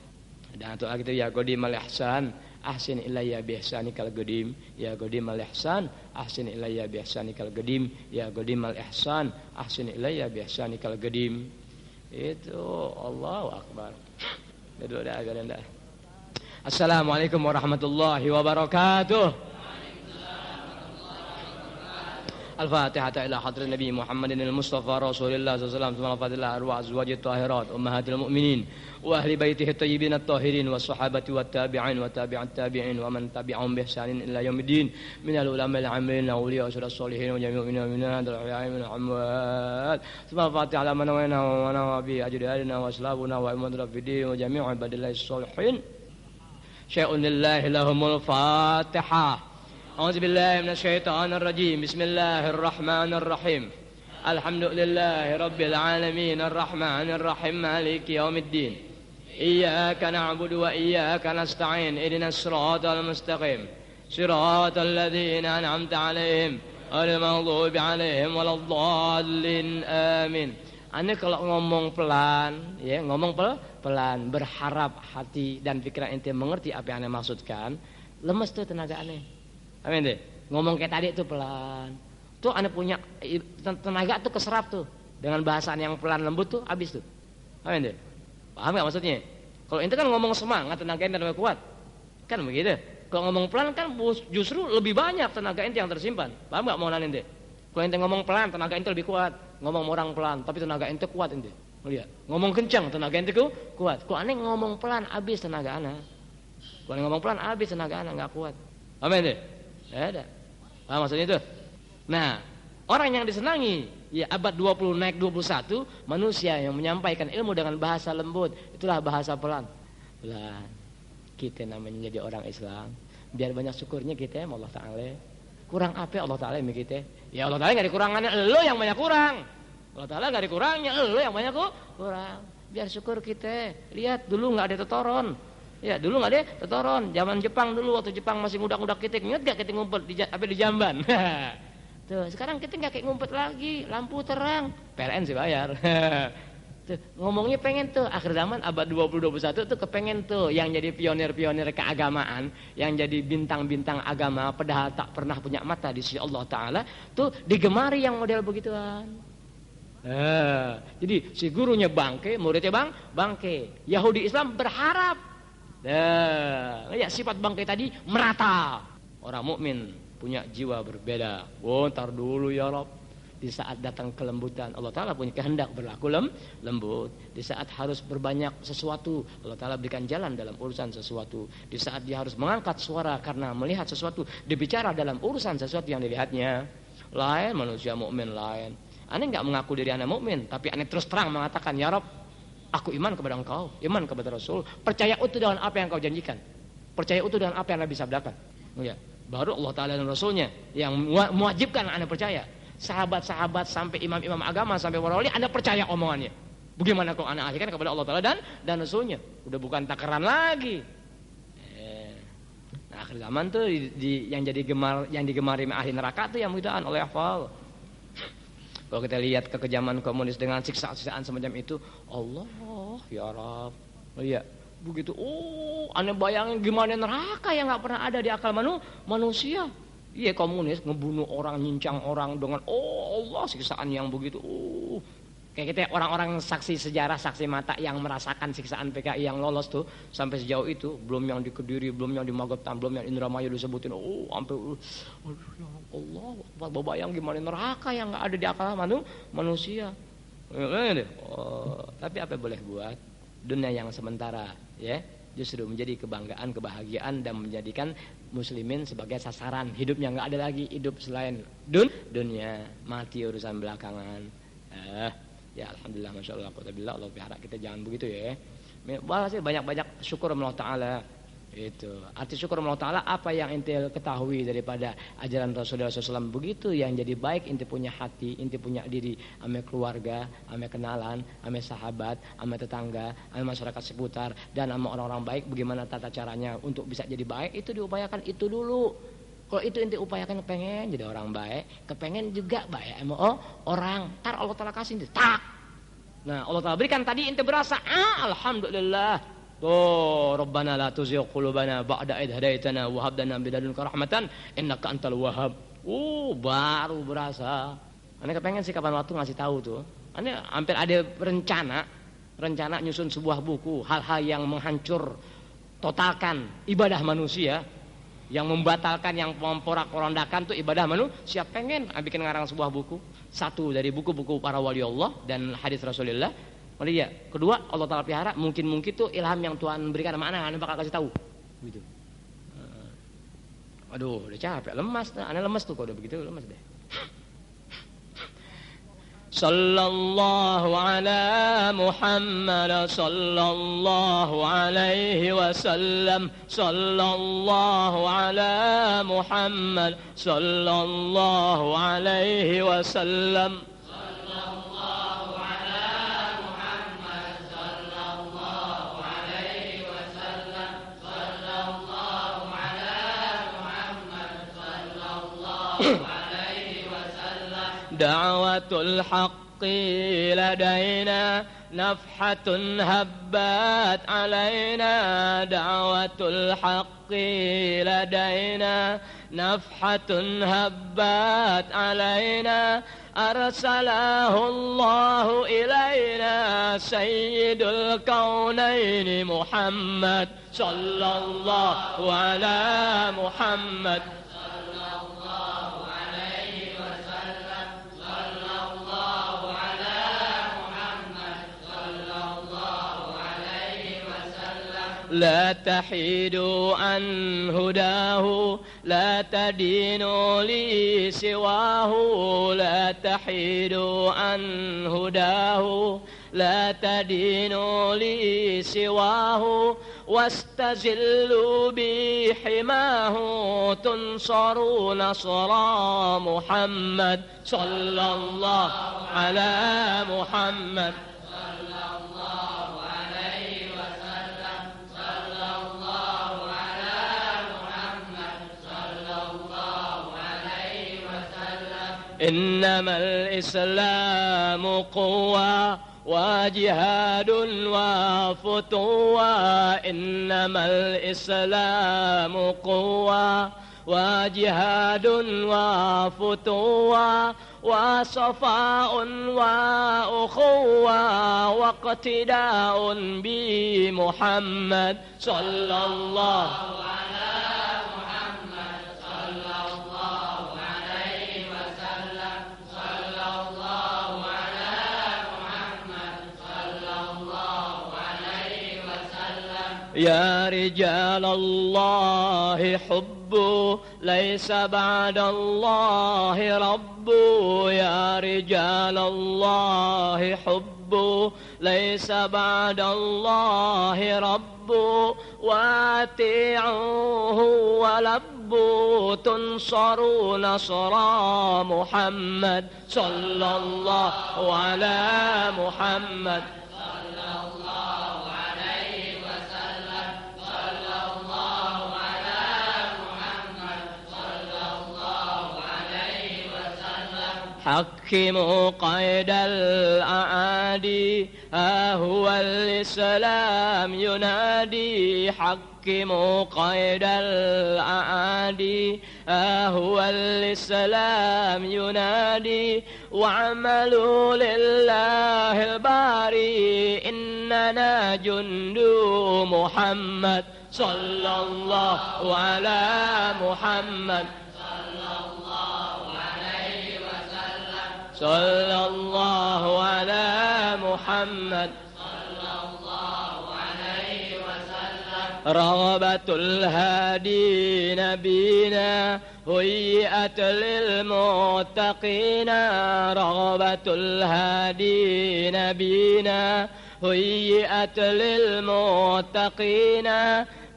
Dan doa kita ya Qadim al-ihsan, ahsin ilayya bi ihsanikal qadim. Ya Qadim al-ihsan, ahsin ilayya bi ihsanikal qadim. Ya Qadim al-ihsan, ahsin ilayya bi ihsanikal qadim. Itu Allahu akbar. Doa agar anda. Assalamualaikum warahmatullahi wabarakatuh. الفاتحة إلى حضرة النبي محمد المصطفى رسول الله صلى الله عليه وسلم ثم الفاتحة إلى أرواح أزواج الطاهرات أمهات المؤمنين وأهل بيته الطيبين الطاهرين والصحابة والتابعين وتابع التابعين ومن تبعهم بإحسان إلى يوم الدين من العلماء العاملين الأولياء والصالحين وجميع المؤمنين الأحياء من الأموات ثم الفاتحة على من وينا ونوى به أجدادنا وأسلافنا وأئمة الدين وجميع عباد الله الصالحين شيء لله لهم الفاتحة. أعوذ بالله من الشيطان الرجيم. بسم الله الرحمن الرحيم. الحمد لله رب العالمين الرحمن الرحيم مالك يوم الدين. إياك نعبد وإياك نستعين اهدنا الصراط المستقيم صراط الذين أنعمت عليهم غير المغضوب عليهم ولا الضالين آمين. Anda kalau ngomong pelan, ya ngomong pelan, berharap hati dan pikiran ente mengerti apa yang Anda maksudkan, lemes tuh tenaga aneh. Amin deh. Ngomong kayak tadi itu pelan. Tuh Anda punya tenaga tuh keserap tuh. Dengan bahasaan yang pelan lembut tuh habis tuh. Amin deh. Paham enggak maksudnya? Kalau ente kan ngomong semangat, tenaga ente lebih kuat. Kan begitu. Kalau ngomong pelan kan justru lebih banyak tenaga ente yang tersimpan. Paham enggak mau ente? Kalau ente ngomong pelan, tenaga ente lebih kuat. Ngomong orang pelan, tapi tenaga ente kuat ente. Lihat. Ngomong kencang, tenaga ente kuat. Kalau aneh ngomong pelan habis tenaga ana. Kalau ngomong pelan habis tenaga ana enggak kuat. Amin deh. Ya ada. Maksudnya itu. Nah, orang yang disenangi ya abad 20 naik 21 manusia yang menyampaikan ilmu dengan bahasa lembut, itulah bahasa pelan. Pelan. Kita namanya jadi orang Islam. Biar banyak syukurnya kita sama Allah Ta'ala. Kurang apa Allah Ta'ala yang kita? Ya Allah Ta'ala gak dikurangannya, lo yang banyak kurang. Allah Ta'ala gak dikurangnya, lo yang banyak kurang. Biar syukur kita. Lihat dulu gak ada tetoron. Ya dulu gak ada tetoron. Zaman Jepang dulu, waktu Jepang masih ngudak-ngudak kita. Ingat gak kita ngumpet di Jamban? Tuh, sekarang kita gak kayak ngumpet lagi. Lampu terang. PLN sih bayar. Tuh, ngomongnya pengen tuh akhir zaman abad 20-21 tuh kepengen tuh yang jadi pionir-pionir keagamaan, yang jadi bintang-bintang agama padahal tak pernah punya mata di sisi Allah Ta'ala tuh digemari yang model begituan. Jadi si gurunya bangke, muridnya bangke. Yahudi Islam berharap ya sifat bangke tadi merata. Orang mukmin punya jiwa berbeda. Ntar dulu ya Rabb. Di saat datang kelembutan, Allah Ta'ala punya kehendak berlaku lembut. Di saat harus berbanyak sesuatu, Allah Ta'ala berikan jalan dalam urusan sesuatu. Di saat dia harus mengangkat suara karena melihat sesuatu, dibicara dalam urusan sesuatu yang dilihatnya. Lain manusia mukmin lain. Aneh nggak mengaku diri aneh mukmin, tapi aneh terus terang mengatakan, ya Rabb, aku iman kepada Engkau, iman kepada Rasul, percaya utuh dengan apa yang Kau janjikan, percaya utuh dengan apa yang Nabi sabdakan. Ya, baru Allah Ta'ala dan Rasulnya yang mewajibkan aneh percaya. Sahabat-sahabat sampai imam-imam agama sampai wali Anda percaya omongannya. Bagaimana kalau Anda akhirkan kepada Allah Ta'ala dan Rasulnya? Udah bukan takaran lagi. Nah, akhir zaman tuh yang digemari ahli neraka tuh yang mudahan oleh hafal. Kalau kita lihat kekejaman komunis dengan siksa-siksaan semacam itu, Allah ya Rabb. Oh iya, begitu. Anda bayangin gimana neraka yang nggak pernah ada di akal manusia. Iya, komunis ngebunuh orang, nyincang orang dengan Allah siksaan yang begitu. Kayak kita orang-orang saksi sejarah, saksi mata yang merasakan siksaan PKI yang lolos tuh sampai sejauh itu, belum yang di Kediri, belum yang di Magetan, belum yang Indramayu disebutin. Sampai ya Allah, bayang gimana neraka yang nggak ada di akal manusia. Tapi apa boleh buat? Dunia yang sementara, ya. Justru menjadi kebanggaan, kebahagiaan dan menjadikan muslimin sebagai sasaran hidupnya. Nggak ada lagi hidup selain dunia, mati urusan belakangan. Ya alhamdulillah, masya Allah, Allah pihara kita jangan begitu ya. Banyak-banyak syukur Allah Ta'ala. Itu arti syukur Allah Ta'ala. Apa yang ente ketahui daripada ajaran Rasulullah SAW, begitu yang jadi baik. Ente punya hati, ente punya diri, ame keluarga, ame kenalan, ame sahabat, ame tetangga, ame masyarakat seputar, dan ame orang-orang baik. Bagaimana tata caranya untuk bisa jadi baik, itu diupayakan itu dulu. Kalau itu ente upayakan, pengen jadi orang baik, kepengen juga baik ame orang, ntar Allah Ta'ala kasih ente tak. Nah Allah Ta'ala berikan tadi, ente berasa alhamdulillah. Rabbana la tuzigh qulubana ba'da idh hadaitana wa hab lana min ladunka rahmatan innaka antal wahhab. Baru berasa. Ane kepengen sih kapan waktu ngasih tahu tuh. Ane hampir ada rencana nyusun sebuah buku hal-hal yang menghancur totalkan ibadah manusia, yang membatalkan, yang memporak-porandakan tuh ibadah manusia. Pengen bikin ngarang sebuah buku. Satu dari buku-buku para wali Allah dan hadis Rasulullah. Ya. Kedua, Allah Ta'ala pelihara, mungkin tuh ilham yang Tuhan berikan sama anak bakal kasih tahu. Gitu. Aduh, udah capek, lemas. Anak lemas tuh kalau udah begitu, lemas deh. Sallallahu ala Muhammad sallallahu alaihi wasallam. Sallallahu ala Muhammad sallallahu alaihi wasallam. دعوة الحق لدينا نفحة هبت علينا دعوة الحق لدينا نفحة هبت علينا أرسله الله إلينا سيد الكونين محمد صلى الله على محمد لا تحيدوا عن هداه لا تدينوا لي سواه لا تحيدوا عن هداه لا تدينوا لي سواه واستزلوا بحماه تنصروا نصر محمد صلى الله على محمد صلى الله عليه وسلم صلى الله على محمد صلى الله عليه وسلم إنما الإسلام قوة وجهاد وفتوى إنما الإسلام قوة وجهاد وفتوى وصفاء وأخوة واقتداء بمحمد صلى الله على محمد صلى الله عليه وسلم صلى الله على محمد صلى الله عليه وسلم يا رجال الله حبوا ليس بعد الله رب يا رجال الله حبوا ليس بعد الله رب واتعوه ولبوا تنصروا نصر محمد صلى الله على محمد صلى الله عليه وسلم صلى الله على محمد صلى الله عليه وسلم حكموا قيد الأعادي ها هو الإسلام ينادي حكموا قيد الأعادي ها هو الإسلام ينادي واعملوا لله الباري إننا جند محمد صلى الله على محمد صلى الله عليه وسلم صلى الله على محمد صلى الله عليه وسلم رغبة الهادي نبينا هيئت للمتقين رغبة الهادي نبينا هيئت للمتقين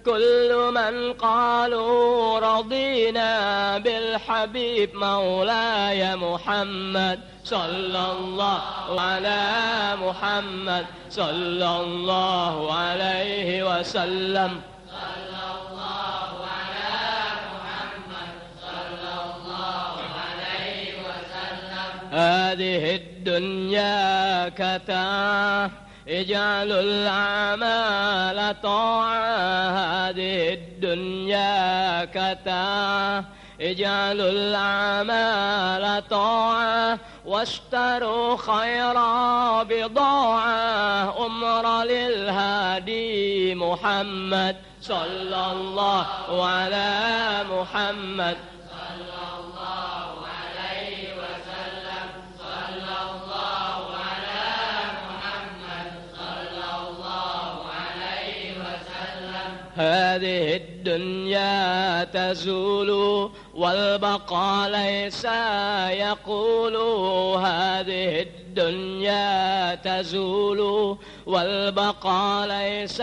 كل من قالوا رضينا بالحبيب مولاي محمد صلى الله على محمد صلى الله عليه وسلم صلى الله على محمد صلى الله عليه وسلم هذه الدنيا كتاه اجعل الأعمال طاعة هذه الدنيا كتاه اجعل الأعمال طاعة واشتروا خير بضاعة أمر للهادي محمد صلى الله على محمد صلى الله عليه وسلم صلى الله على محمد صلى الله عليه وسلم هذه الدنيا تزول والبقاء ليس يقول هذه الدنيا تزول والبقاء ليس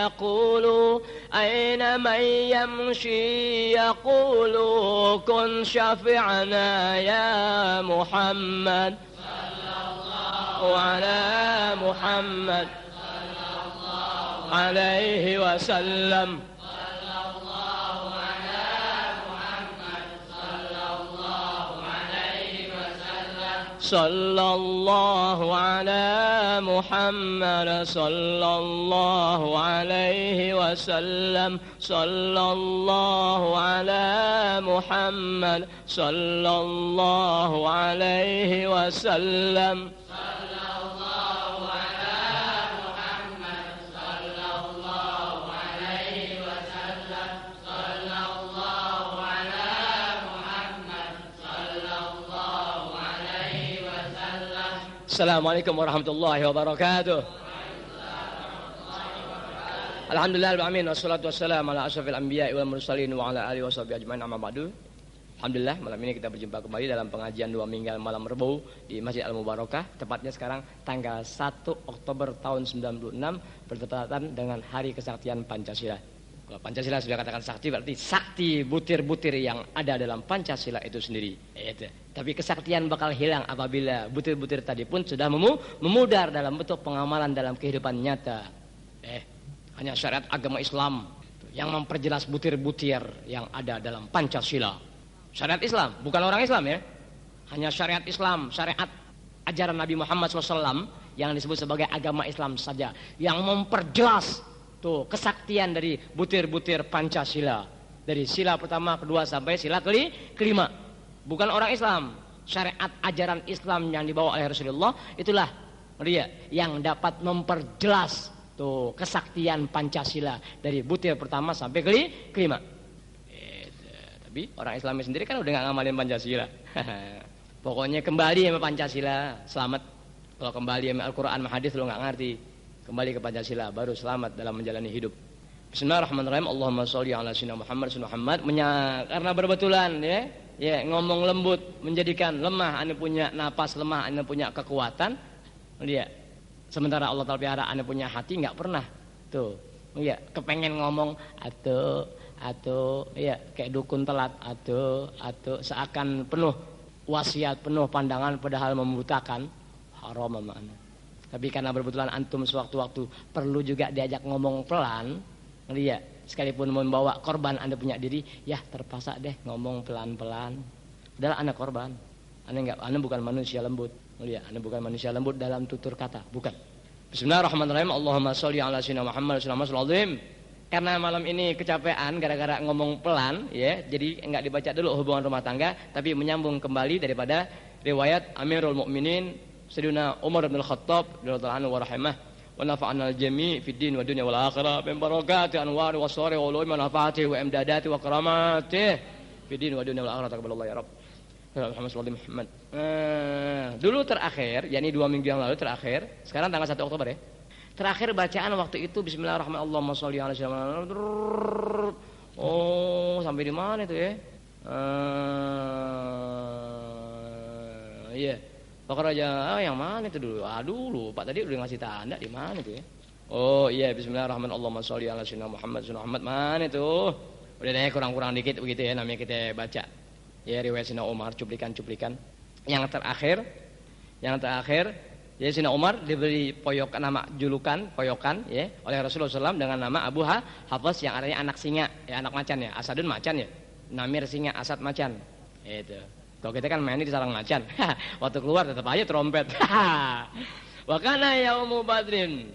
يقول أين من يمشي يقول كن شفعنا يا محمد صلى الله على محمد صلى الله عليه وسلم صلى الله على محمد صلى الله عليه وسلم صلى الله على محمد صلى الله عليه وسلم السلام عليكم ورحمة الله وبركاته. الحمد لله رب العالمين والصلاة والسلام على أشرف الأنبياء والمرسلين وعلى آله وصحبه أجمعين أما بعد. Alhamdulillah malam ini kita berjumpa kembali dalam pengajian 2 minggu malam Rebo di Masjid Al-Mubarakah. Tepatnya sekarang tanggal 1 Oktober tahun 96 bertepatan dengan Hari Kesaktian Pancasila. Kalau Pancasila sudah katakan sakti, berarti sakti butir-butir yang ada dalam Pancasila itu sendiri. Tapi kesaktian bakal hilang apabila butir-butir tadi pun sudah memudar dalam bentuk pengamalan dalam kehidupan nyata. Hanya syariat agama Islam yang memperjelas butir-butir yang ada dalam Pancasila. Syariat Islam, bukan orang Islam ya. Hanya syariat Islam, syariat ajaran Nabi Muhammad SAW yang disebut sebagai agama Islam saja yang memperjelas tuh kesaktian dari butir-butir Pancasila. Dari sila pertama, kedua sampai sila kelima. Bukan orang Islam. Syariat ajaran Islam yang dibawa oleh Rasulullah itulah dia yang dapat memperjelas tuh kesaktian Pancasila dari butir pertama sampai kelima. Tapi orang Islam sendiri kan udah gak ngamalin Pancasila. Pokoknya kembali sama Pancasila, selamat. Kalau kembali sama Al-Quran sama hadis lo gak ngerti, kembali ke Pancasila baru selamat dalam menjalani hidup. Bismillahirrahmanirrahim. Allahumma sholli ala sayyidina Muhammad. Karena berbetulan ya ngomong lembut menjadikan lemah ane punya napas, lemah ane punya kekuatan. Dia sementara Allah Ta'ala pelihara ane punya hati nggak pernah tuh. Ya, kepengen ngomong atau ya kayak dukun telat atau seakan penuh wasiat, penuh pandangan padahal membutakan, haram makna. Tapi karena berbetulan antum sewaktu-waktu perlu juga diajak ngomong pelan, ya sekalipun membawa korban Anda punya diri, ya terpaksa deh ngomong pelan-pelan. Padahal Anda korban. Anda bukan manusia lembut. Ya, Anda bukan manusia lembut dalam tutur kata, bukan. Bismillahirrahmanirrahim. Allahumma sholli ala sayyidina Muhammad sallallahu alaihi wasallam. Karena malam ini kecapean gara-gara ngomong pelan ya, jadi enggak dibaca dulu hubungan rumah tangga, tapi menyambung kembali daripada riwayat Amirul Mukminin Sayyidina Umar bin Khattab radhiyallahu anhu wa rahimah wa nafa'ana al-jami' fid din wa dunya wal akhirah min barakati anwar wa sari wa ulumi wa nafa'ati wa imdadati wa karamati fid din wa dunya wal akhirah taqabbalallahu ya rabb. Muhammad sallallahu alaihi wasallam. Dulu terakhir, yakni 2 minggu yang lalu terakhir, sekarang tanggal 1 Oktober ya. Terakhir bacaan waktu itu bismillahirrahmanirrahim. Allahumma sholli ala sayyidina. Oh, sampai di mana itu ya? Iya. Bakar aja yang mana itu dulu? Aduh, lupa tadi udah ngasih tanda di mana itu ya? Oh, iya bismillahirrahmanirrahim. Allahumma sholli ala sayyidina Muhammad. Mana itu? Udah deh kurang-kurang dikit begitu ya namanya kita baca. Ya riwayat Sayyidina Umar cuplikan-cuplikan. Yang terakhir ya Sayyidina Umar diberi julukan poyokan ya oleh Rasulullah SAW dengan nama Abu Hafs yang artinya anak singa, ya anak macan ya. Asadun macan ya. Namir singa, asad macan. Itu. Kalau kita kan mainnya di sarang macan. Waktu keluar tetap aja trompet. Wa kana yaumu badrin.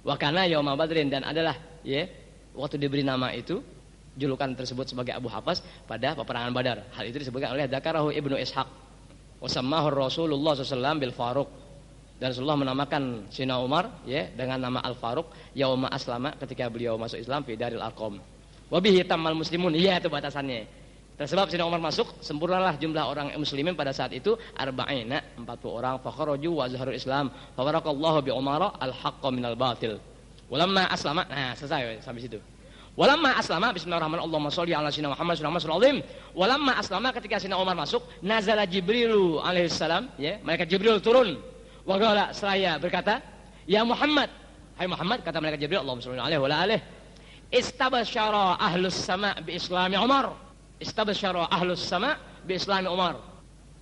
Wa kana yaumu badrin dan adalah ya waktu diberi nama itu julukan tersebut sebagai Abu Hafs pada peperangan Badar. Hal itu disebutkan oleh Dzakarahu Ibnu Ishaq. Wasammahu Rasulullah SAW bil Faruq. Dan Rasulullah menamakan Sayyidina Umar ya dengan nama Al Faruq yauma aslama ketika beliau masuk Islam fi Daril Arqam. Wa bihi tammal muslimun. Iya itu batasannya. Tersebab Sayyidina Umar masuk, sempurnalah jumlah orang muslimin pada saat itu 40 orang fa kharaju wa azharul Islam. Fa barakallahu bi Umar al haqqa minal batil. Walamma aslama. Nah, selesai sampai situ. Walamma aslama bismillahirrahmanirrahim. Allahumma sholli ala sayyidina Muhammad sallallahu alaihi wasallam. Walamma aslama ketika Sayyidina Umar masuk, nazala Jibrilu alaihi salam, ya, malaikat Jibril turun. Wa qala seraya berkata, "Ya Muhammad." Hai Muhammad, kata malaikat Jibril, Allahumma sholli alaihi wa alihi. Istabsyara ahlus sama bi islami Umar. Istabsyara ahlus sama bi islami Umar.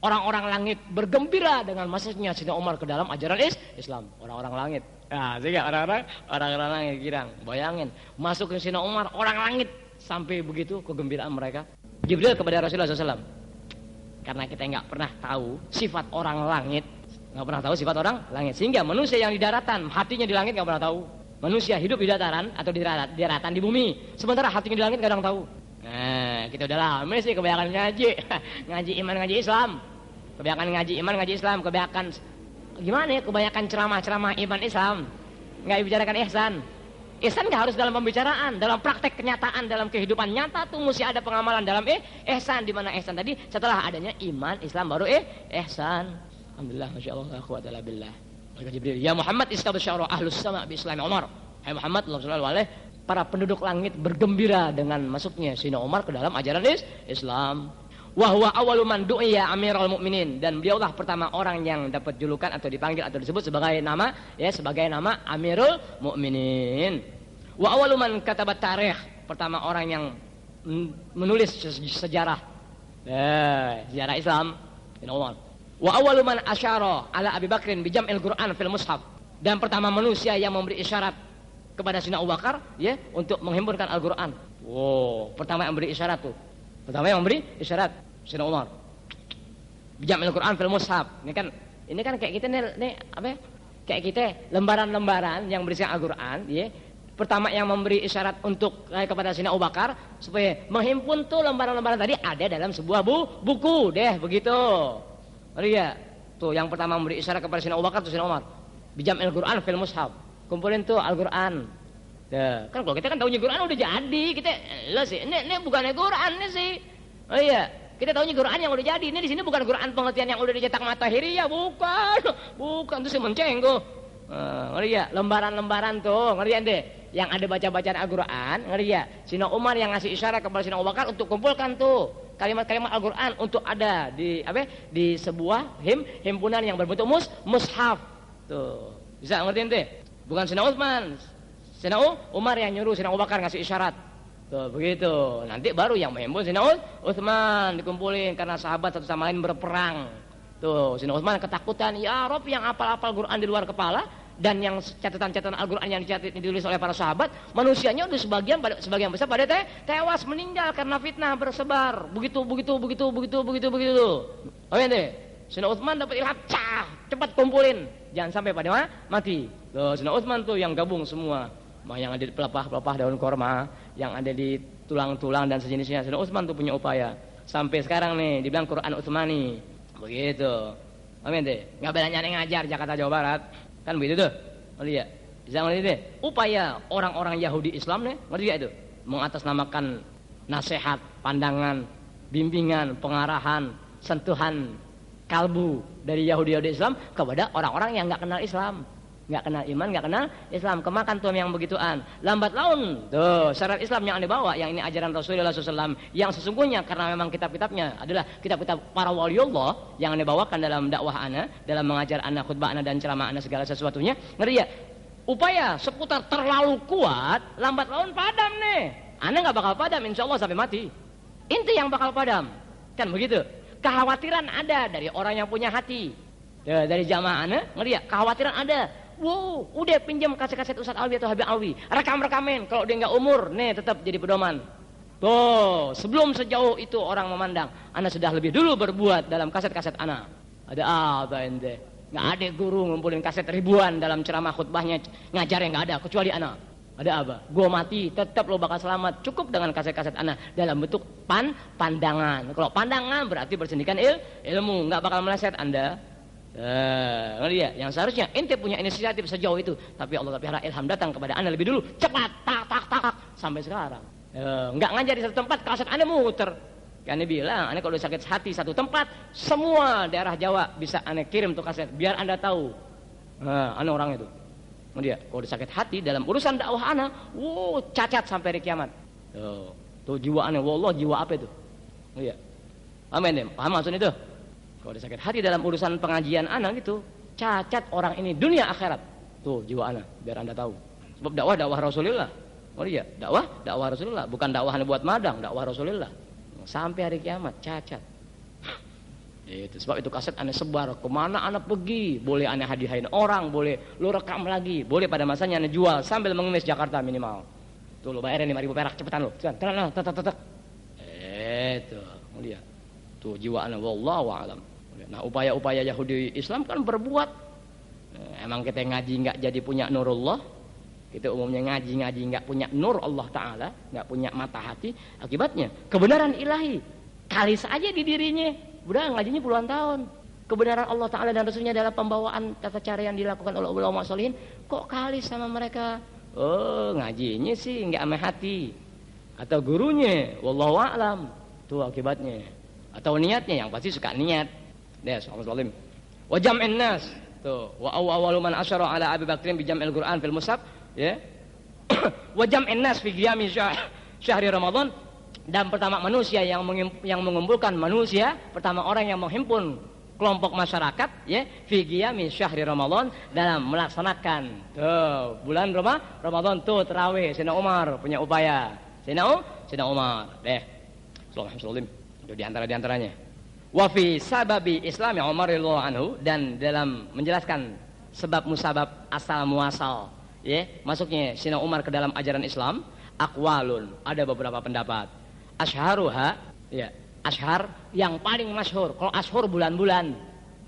Orang-orang langit bergembira dengan masuknya Sayyidina Umar ke dalam ajaran Islam. Orang-orang langit. Nah, sehingga orang-orang langit girang. Bayangin, masuk ke Sayyidina Umar, orang langit sampai begitu kegembiraan mereka. Jibril kepada Rasulullah SAW. Karena kita nggak pernah tahu sifat orang langit, sehingga manusia yang di daratan, hatinya di langit nggak pernah tahu. Manusia hidup di dataran atau di daratan di bumi, sementara hatinya di langit kadang tahu. Nah, kita udah lama sih kebanyakan ngaji iman, ngaji Islam, kebanyakan ngaji iman, ngaji Islam, kebanyakan gimana ya, kebanyakan ceramah iman Islam, nggak dibicarakan ihsan. Ihsan nggak harus dalam pembicaraan, dalam praktek kenyataan, dalam kehidupan nyata tuh mesti ada pengamalan dalam ihsan. Di mana ihsan tadi setelah adanya iman Islam baru ihsan. Alhamdulillah, masya Allah, la quwwata illa billah. Malaikat Jibril, ya Muhammad istabsyara ahlus sama bi Islam Umar. Hai Muhammad, sallallahu alaihi para penduduk langit bergembira dengan masuknya Sayyidina Umar ke dalam ajaran Islam. Wa huwa awwalu man du'iya Amirul Mukminin, dan beliaulah pertama orang yang dapat julukan atau dipanggil atau disebut sebagai nama Amirul Mukminin. Wa awwalu man katabat tarikh, pertama orang yang menulis sejarah sejarah Islam Sayyidina Umar. Wa awwalu man asyara ala Abi Bakrin bi jam'il Qur'an fil mushaf, dan pertama manusia yang memberi isyarat kepada Sayyidina Abu Bakar untuk menghimpunkan Al-Qur'an. Pertama yang memberi isyarat tuh. Pertama yang memberi isyarat Sayyidina Umar. Bi jam'il Qur'an fil mushaf. Ini kan kayak kita nih apa? Kayak kita lembaran-lembaran yang berisikan Al-Qur'an, Pertama yang memberi isyarat untuk kepada Sayyidina Abu Bakar supaya menghimpun tuh lembaran-lembaran tadi ada dalam sebuah buku begitu. Tuh yang pertama memberi isyarat kepada Sayyidina Abu Bakar tuh Sayyidina Umar. Bijam'il Qur'an fil mushaf. Kumpulin tuh Al-Qur'an. Kan kalau kita kan tahunya Qur'an udah jadi, kita ini bukan Qur'an nih sih. Kita tahunya Qur'an yang udah jadi. Ini di sini bukan Qur'an pengertian yang udah dicetak matahiri bukan tuh sih mencenggo. Lembaran-lembaran tuh, ngerti deh. Yang ada baca-bacaan Al-Qur'an, ngerti ya? Sayyidina Umar yang ngasih isyarat kepada Sayyidina Abu Bakar untuk kumpulkan tuh kalimat-kalimat Al-Qur'an untuk ada di sebuah himpunan yang berbentuk mushaf. Tuh. Bisa ngerti ente? Bukan Sayyidina Utsman. Sayyidina Umar yang nyuruh Sayyidina Abu Bakar ngasih isyarat. Tuh, begitu. Nanti baru yang menghimpun Sayyidina Utsman dikumpulin karena sahabat satu sama lain berperang. Tuh, Sayyidina Utsman ketakutan, ya Rabb, yang apal-apal Quran di luar kepala dan yang catatan-catatan Al-Qur'an yang ditulis oleh para sahabat, manusianya udah sebagian besar pada tewas meninggal karena fitnah bersebar. Begitu. Oh ente, Sayyidina Utsman dapat ilham, cepat kumpulin. Jangan sampai pada mati. Tuh, Sayyidina Utsman tuh yang gabung semua. Yang ada di pelepah-pelepah daun korma, yang ada di tulang-tulang dan sejenisnya. Sayyidina Utsman tuh punya upaya. Sampai sekarang nih dibilang Quran Utsmani. Begitu. Amin deh. Enggak bedanya ngajar Jakarta Jawa Barat. Kan begitu tuh. Ngerti ya? Bisa ngerti deh. Upaya orang-orang Yahudi Islam nih, ngerti ya itu? Mengatasnamakan nasihat, pandangan, bimbingan, pengarahan, sentuhan kalbu dari Yahudi Islam kepada orang-orang yang enggak kenal Islam. Enggak kenal iman, enggak kenal Islam, kemakan tuh yang begituan. Lambat laun tuh syariat Islam yang dibawa, yang ini ajaran Rasulullah SAW, yang sesungguhnya karena memang kitab-kitabnya adalah kitab-kitab para waliullah yang dibawakan dalam dakwah ana, dalam mengajar ana, khutbah ana dan ceramah ana segala sesuatunya. Ngerti ya? Upaya seputar terlalu kuat, lambat laun padam nih. Ana enggak bakal padam insyaallah sampai mati. Inti yang bakal padam. Kan begitu? Kekhawatiran ada dari orang yang punya hati. Ya, dari jamaah ana, ngerti ya? Kekhawatiran ada. Wow, udah pinjam kaset-kaset Ustaz Alwi atau Habib Alwi, rekam-rekamin. Kalau dia nggak umur, nih tetap jadi pedoman. Tuh, sebelum sejauh itu orang memandang, ana sudah lebih dulu berbuat dalam kaset-kaset ana. Ada apa ente? Nggak ada guru ngumpulin kaset ribuan dalam ceramah khutbahnya ngajar yang nggak ada, kecuali ana. Ada apa? Gua mati, tetap lo bakal selamat. Cukup dengan kaset-kaset ana dalam bentuk pandangan. Kalau pandangan berarti bersendikan ilmu, nggak bakal meleset anda. Ngerti ya? Yang seharusnya ente punya inisiatif sejauh itu, tapi Allah pelihara ilham datang kepada anda lebih dulu, cepat, tak sampai sekarang. Enggak ngajar di satu tempat, kaset anda muter. Anda bilang, anda kalau udah sakit hati satu tempat, semua daerah Jawa bisa anda kirim tuh kaset, biar anda tahu. Anda orang itu. Ngerti ya? Kalau udah sakit hati dalam urusan dakwah anda, cacat sampai hari kiamat. Tuh jiwa anda, wallah jiwa apa itu? Ngerti ya? Amin deh, paham maksudnya itu? Kalau ada sakit hati dalam urusan pengajian anak gitu, cacat orang ini dunia akhirat. Tuh jiwa anak, biar anda tahu. Sebab dakwah Rasulullah. Oh iya, dakwah Rasulullah, bukan dakwah buat madang, dakwah Rasulullah. Sampai hari kiamat cacat. Itu sebab itu kaset anda sebar kemana anda pergi, boleh anda hadiahin orang, boleh lu rekam lagi, boleh pada masanya anda jual sambil mengemis Jakarta minimal. Tuh lu bayarin 5.000 perak cepetan lu. Cepetan, tetek. Itu, lihat. Tuh jiwa anda wallahu a'lam. Nah upaya-upaya Yahudi Islam kan berbuat. Emang kita ngaji nggak jadi punya nurullah. Kita umumnya ngaji nggak punya nur Allah Ta'ala, nggak punya mata hati. Akibatnya kebenaran ilahi kalis aja di dirinya. Udah ngajinya puluhan tahun. Kebenaran Allah Ta'ala dan Rasulnya dalam pembawaan tata cara yang dilakukan oleh ulama sholihin, kok kalis sama mereka? Oh ngajinya sih nggak sama hati. Atau gurunya, wallahu a'lam. Tuh akibatnya. Atau niatnya, yang pasti suka niat. Ya, Assalamualaikum. Wa jam'in nas. Tuh, wa awwalu man asyara ala Abi Bakrin bi jam'il Qur'an fil mushaf, ya. Wa jam'in nas fi qiyami syahri Ramadan, dan pertama manusia yang mengumpulkan manusia, pertama orang yang menghimpun kelompok masyarakat ya fi qiyami syahri Ramadan, dalam melaksanakan tuh bulan Ramadan tuh tarawih. Sayyidina Umar punya upaya. Sayyidina Umar sallallahu itu di antaranya. Wa fi sababi islami Umar radhiyallahu anhu, dan dalam menjelaskan sebab musabab asal muasal ya masuknya Sayyidina Umar ke dalam ajaran Islam, aqwalun, ada beberapa pendapat. Ashharuha ya, ashhar yang paling masyhur. Kalau ashhur bulan-bulan,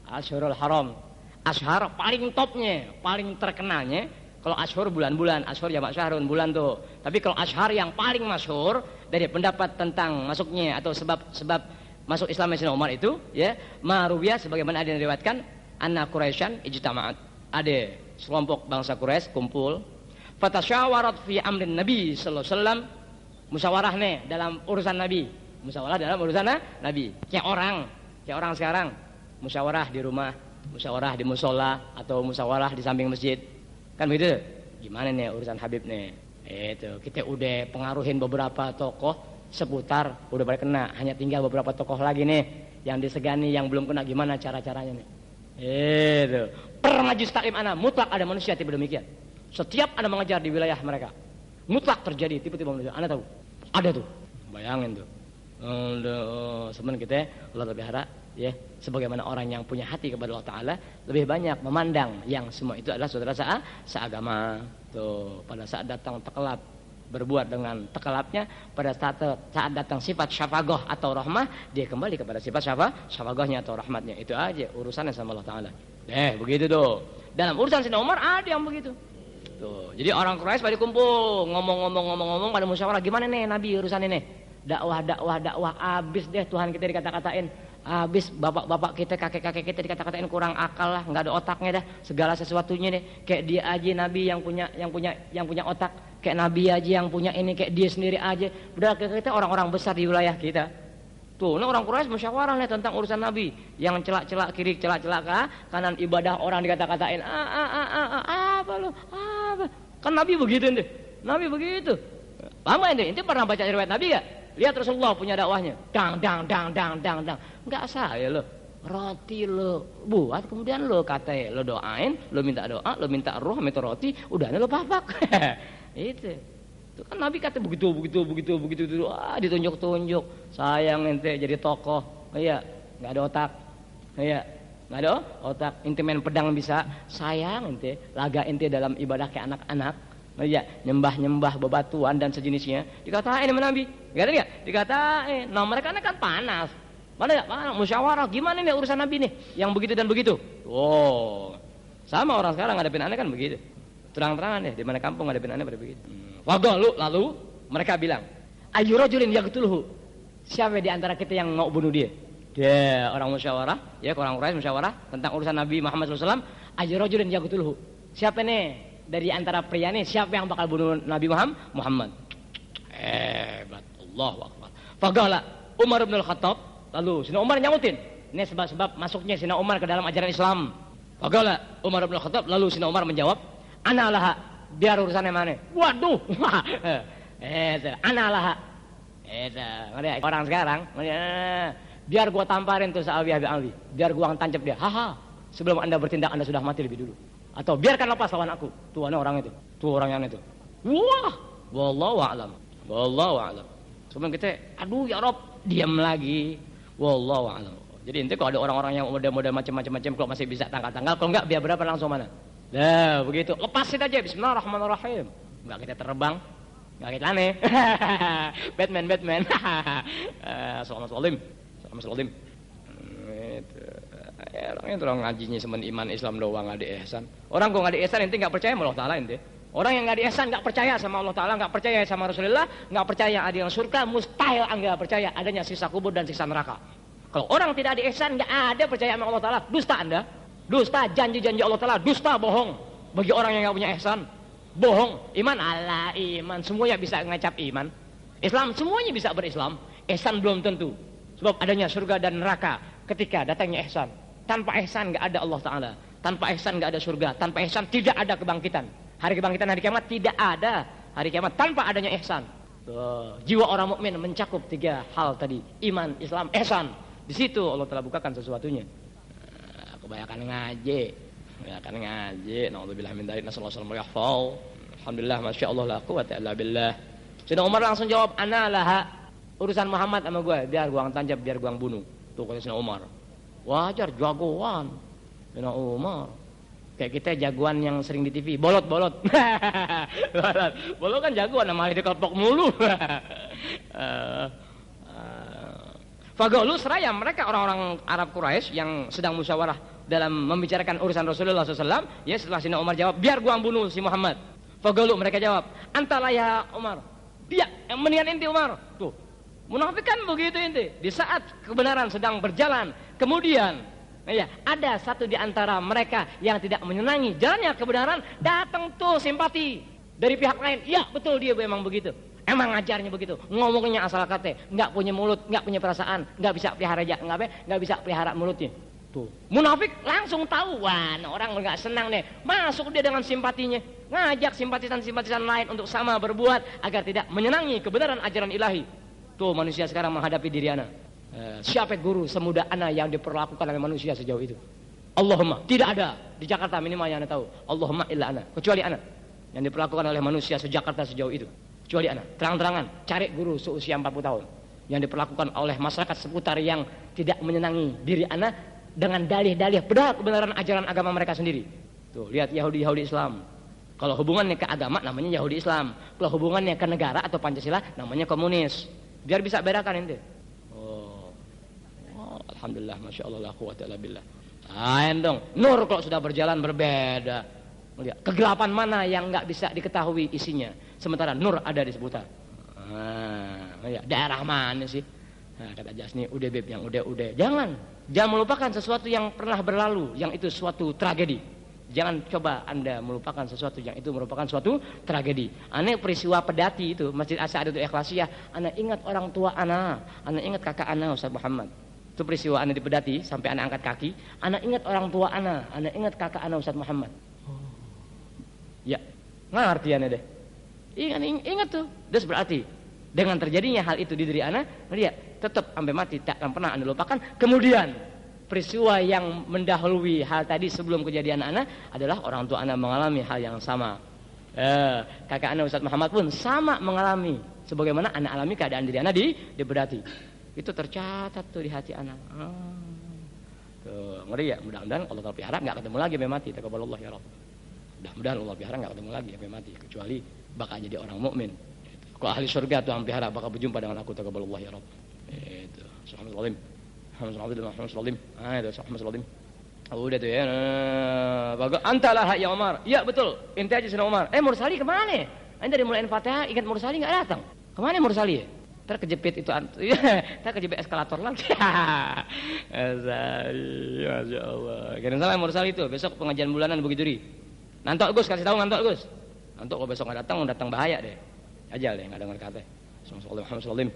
Ashhurul Haram, ashhar paling topnya, paling terkenalnya. Kalau ashhur bulan-bulan, ashhur ya syahrun bulan tuh. Tapi kalau ashhar yang paling masyhur dari pendapat tentang masuknya atau sebab masuk Islam Sayyidina Umar itu ya, maruwiya sebagaimana ada yang diriwayatkan, anna Quraisyan ijtama'at, ada sekelompok bangsa Quraisy kumpul, fatasyawarat fi amrin Nabi sallallahu alaihi wasallam, musyawarah nih dalam urusan Nabi, musyawarah dalam urusan Nabi. Kayak orang sekarang musyawarah di rumah, musyawarah di musola, atau musyawarah di samping masjid, kan begitu. Gimana nih urusan Habib nih? Itu kita udah pengaruhin beberapa tokoh seputar, udah pada kena, hanya tinggal beberapa tokoh lagi nih yang disegani, yang belum kena. Gimana cara-caranya nih? Itu permajus taklim ana, mutlak ada manusia tipe demikian. Setiap Anda mengajar di wilayah mereka, mutlak terjadi tipe-tipe manusia. Anda tahu? Ada tuh. Bayangin tuh. Sebenarnya kita Allah berharap ya, sebagaimana orang yang punya hati kepada Allah Taala lebih banyak memandang yang semua itu adalah saudara seagama. Tuh, pada saat datang tekelap berbuat dengan tekelapnya, pada saat datang sifat syafaqah atau rahmah, dia kembali kepada sifat syafaqahnya atau rahmatnya. Itu aja urusannya sama Allah Taala. Begitu tuh. Dalam urusan Sayyidina Umar ada yang begitu. Tuh, jadi orang Quraisy pada kumpul, ngomong pada musyawarah, gimana nih Nabi urusan ini? Dakwah, abis deh Tuhan kita dikata-katain, abis bapak-bapak kita, kakek-kakek kita dikata-katain kurang akal lah, nggak ada otaknya dah, segala sesuatunya deh. Kayak dia aja Nabi yang punya otak, kayak Nabi aja yang punya ini, kayak dia sendiri aja. Udah kita orang-orang besar di wilayah kita. Tuh, nah orang Quraisy musyawarah nih tentang urusan Nabi, yang celak-celak kiri, celak-celak kanan ibadah orang dikata-katain, apa lo? Apa? Kan Nabi begitu nih. Nabi begitu. Paham gak ente? Ente pernah baca riwayat Nabi gak? Lihat Rasulullah punya dakwahnya. Dang. Enggak saya lo. Roti lo buat, kemudian lo kata, lo doain, lo minta doa, lo minta roh, minta roti, udah lo papak. Itu kan Nabi kata begitu, ditunjuk-tunjuk. Sayang ente jadi tokoh, iya, nggak ada otak, iya, nggak ada otak. Ente main pedang bisa, sayang ente laga ente dalam ibadah kayak anak-anak, iya, nyembah bebatuan dan sejenisnya. Dikatain sama Nabi, dikatain. Nah mereka kan panas, mana musyawarah, gimana nih urusan Nabi nih, yang begitu dan begitu. Oh, sama orang sekarang ngadepin aneh kan begitu. Terang-terangan deh, di mana kampung ngadepin aneh pada begitu. Lalu mereka bilang, ayu rajulin yaqtuluhu, siapa di antara kita yang mau bunuh dia? Dia orang musyawarah, ya orang Quraisy musyawarah tentang urusan Nabi Muhammad SAW. Ayu rajulin yaqtuluhu, siapa nih dari antara pria nih, siapa yang bakal bunuh Nabi Muhammad? Hebat, Allahu Akbar. Faqala Umar bin Al-Khattab, lalu Sayyidina Umar nyautin, ini sebab-sebab masuknya Sayyidina Umar ke dalam ajaran Islam. Faqala Umar bin Al-Khattab, lalu Sayyidina Umar menjawab, analah, biar urusannya mana? Waduh, analah, orang sekarang, biar gua tamparin tuh Alwi, biar gua tancap dia, haha, sebelum anda bertindak anda sudah mati lebih dulu, atau biarkan lepas lawan aku, tuh orang itu, tuh orang yang itu, wah, wallahu a'lam. Sebelum kita, aduh ya Rob, diam lagi, wallahu a'lam. Jadi intinya kalau ada orang-orang yang model-model macam-macam, kalau masih bisa tanggal-tanggal, kalau enggak biar berapa langsung mana? Nah begitu, lepasin aja, bismillahirrahmanirrahim. Enggak kita terbang, enggak kita aneh. Batman. Assalamualaikum. Orangnya orang ngajinya semen iman Islam doang, nggak ada ihsan. Orang kok nggak ada ihsan, ente nggak percaya sama Allah Taala ente. Orang yang nggak ada ihsan nggak percaya sama Allah Taala, nggak percaya sama Rasulullah, nggak percaya ada yang surga, mustahil nggak percaya adanya siksa kubur dan siksa neraka. Kalau orang tidak ada ihsan, nggak ada percaya sama Allah Taala, dusta anda. Dusta janji-janji Allah Ta'ala, dusta bohong. Bagi orang yang gak punya ihsan, bohong. Iman Allah, iman semuanya bisa ngecap iman. Islam semuanya bisa berislam. Ihsan belum tentu. Sebab adanya surga dan neraka ketika datangnya ihsan. Tanpa ihsan gak ada Allah Ta'ala. Tanpa ihsan gak ada surga. Tanpa ihsan tidak ada kebangkitan. Hari kebangkitan hari kiamat tidak ada. hari kiamat tanpa adanya ihsan. Tuh, jiwa orang mukmin mencakup 3 hal tadi, iman, Islam, ihsan. Di situ Allah telah bukakan sesuatunya. Kebanyakan ngaji. Naudzubillah min dzalik. Nasallallahu alaihi wasallam. Alhamdulillah, masyaallah la quwwata illa billah. Sayyidina Umar langsung jawab, ana laha. Urusan Muhammad sama gue, biar gue tancap, biar gue bunuh. Tuh kata Sayyidina Umar. Wajar, jagoan. Sayyidina Umar. Kayak kita jagoan yang sering di TV, bolot. Bolot kan jagoan, nama di kelompok mulu. Fagolu seraya mereka orang-orang Arab Quraisy yang sedang musyawarah dalam membicarakan urusan Rasulullah SAW. Ya, setelah Sayyidina Umar jawab, biar gua bunuh si Muhammad. Fagolu mereka jawab, antala ya Umar. Dia yang mendingan inti Umar. Tuh, munafik kan begitu inti. Di saat kebenaran sedang berjalan, kemudian ya, ada satu di antara mereka yang tidak menyenangi jalannya kebenaran, datang tuh simpati dari pihak lain. Ya, betul dia memang begitu. Emang ngajarnya begitu. Ngomongnya asal kate, nggak punya mulut, nggak punya perasaan, nggak bisa pelihara nggak bisa pelihara mulutnya. Tuh, munafik langsung tahu, wah, orang nggak senang nih. Masuk dia dengan simpatinya, ngajak simpatisan-simpatisan lain untuk sama berbuat agar tidak menyenangi kebenaran ajaran ilahi. Tuh, manusia sekarang menghadapi diri ana. Siapa guru semudah ana yang diperlakukan oleh manusia sejauh itu? Allahumma, tidak ada di Jakarta minimal yang ana tahu. Allahumma illa ana, kecuali ana yang diperlakukan oleh manusia se-Jakarta sejauh itu. Kecuali ana, terang-terangan cari guru seusia 40 tahun yang diperlakukan oleh masyarakat seputar yang tidak menyenangi diri ana dengan dalih-dalih benar kebenaran ajaran agama mereka sendiri. Tuh, lihat Yahudi Islam. Kalau hubungannya ke agama namanya Yahudi Islam. Kalau hubungannya ke negara atau Pancasila namanya komunis. Biar bisa bedakan ente. Alhamdulillah, masya Allah, la quwwata illa billah. Lain dong. Nur kalau sudah berjalan berbeda. Lihat kegelapan mana yang nggak bisa diketahui isinya. Sementara nur ada di seputar. Ya, daerah mana sih? Nah, kata Jasni, udah beb, yang udah. Jangan melupakan sesuatu yang pernah berlalu, yang itu suatu tragedi. Jangan coba anda melupakan sesuatu yang itu merupakan suatu tragedi. Aneh peristiwa pedati itu, Masjid As-Sa'adatul Ikhlasiyah. Aneh ingat orang tua aneh ingat kakak aneh Ustaz Muhammad. Itu peristiwa aneh di pedati sampai aneh angkat kaki. Aneh ingat orang tua aneh ingat kakak aneh Ustaz Muhammad. Ya, ngerti aneh deh. Ingat tuh. Terus berarti dengan terjadinya hal itu di diri ana, dia tetap sampai mati tak akan pernah anda lupakan. Kemudian peristiwa yang mendahului hal tadi sebelum kejadian ana adalah orang tua ana mengalami hal yang sama. Kakak ana Ustaz Muhammad pun sama mengalami sebagaimana ana alami keadaan diri ana di Bedati. Itu tercatat tuh di hati ana. Tuh, ngeri ya. Mudah-mudahan Allah Ta'ala pelihara enggak ketemu lagi sampai mati. Taqabbalallah ya Rabb. Mudah-mudahan Allah pelihara enggak ketemu lagi sampai mati, kecuali bakal jadi orang mukmin. Kalau ahli surga Tuhan pelihara bakal berjumpa dengan aku. Taqabbalallah ya Rabb. Itu subhanallah. Itu udah tuh ya. Bagus. Antalah ya Umar. Iya betul. Inti aja Sayyidina Umar. Mursali kemana? Anda dari mulai Al-Fatihah ingat Mursali enggak datang. Kemana Mursali ya? Terkejepit itu terkejepit eskalator lagi. Masya Allah. Kira salah Mursali itu besok pengajian bulanan Bukit Duri. Nantok Gus, kasih tahu Nantok Gus. Nantok kalau besok nggak datang bahaya deh. Ajal deh nggak dengar kata. Sallallahu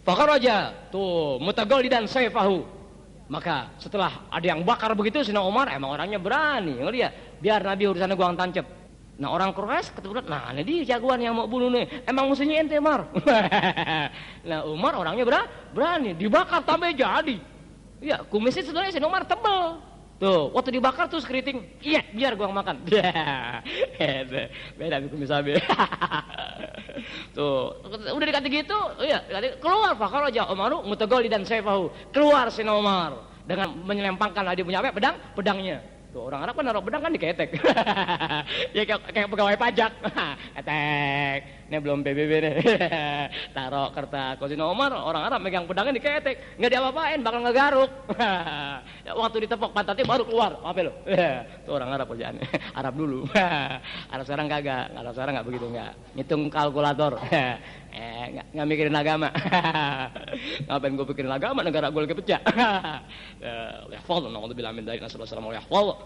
Fakharaja tuh mutaghallidan sayfahu. Maka setelah ada yang bakar begitu Sayyidina Umar emang orangnya berani. Ngelihat biar Nabi urusannya gua tancep. Nah orang Quraisy kebetulan, nah ini dia jagoan yang mau bunuh nih. Emang musuhnya ente Umar. Nah Umar orangnya berani, dibakar tambah jadi. Iya, kumisnya sebenarnya Sayyidina Umar tebal. Tuh, waktu dibakar tuh keriting. Iya, biar gua makan. Beda kumis abe. Tuh, udah dikata gitu, iya, keluar Fakharaja Umaru mutaghallidan sayfahu. Keluar Sayyidina Umar dengan menyelempangkan dia punya apa? Pedangnya. Tuh, orang Arab kan naruh pedang kan diketek. Ya kayak pegawai pajak. Ketek. Ini belum PBB nih. Taruh kertas. Kalau Sayyidina Umar orang Arab megang pedangnya diketek, enggak diapa-apain, bakal ngegaruk. Waktu ditepok pantatnya baru keluar. Apa lo? Tuh orang Arab kerjaannya. Arab dulu. Arab sekarang kagak. Arab sekarang enggak begitu enggak. Ngitung kalkulator. Nggak mikirin agama. Ngapain gue pikirin agama, negara gue lagi pecah. Yahfal, na'udzubillah min dzalik, nasallallahu alaihi wasallam.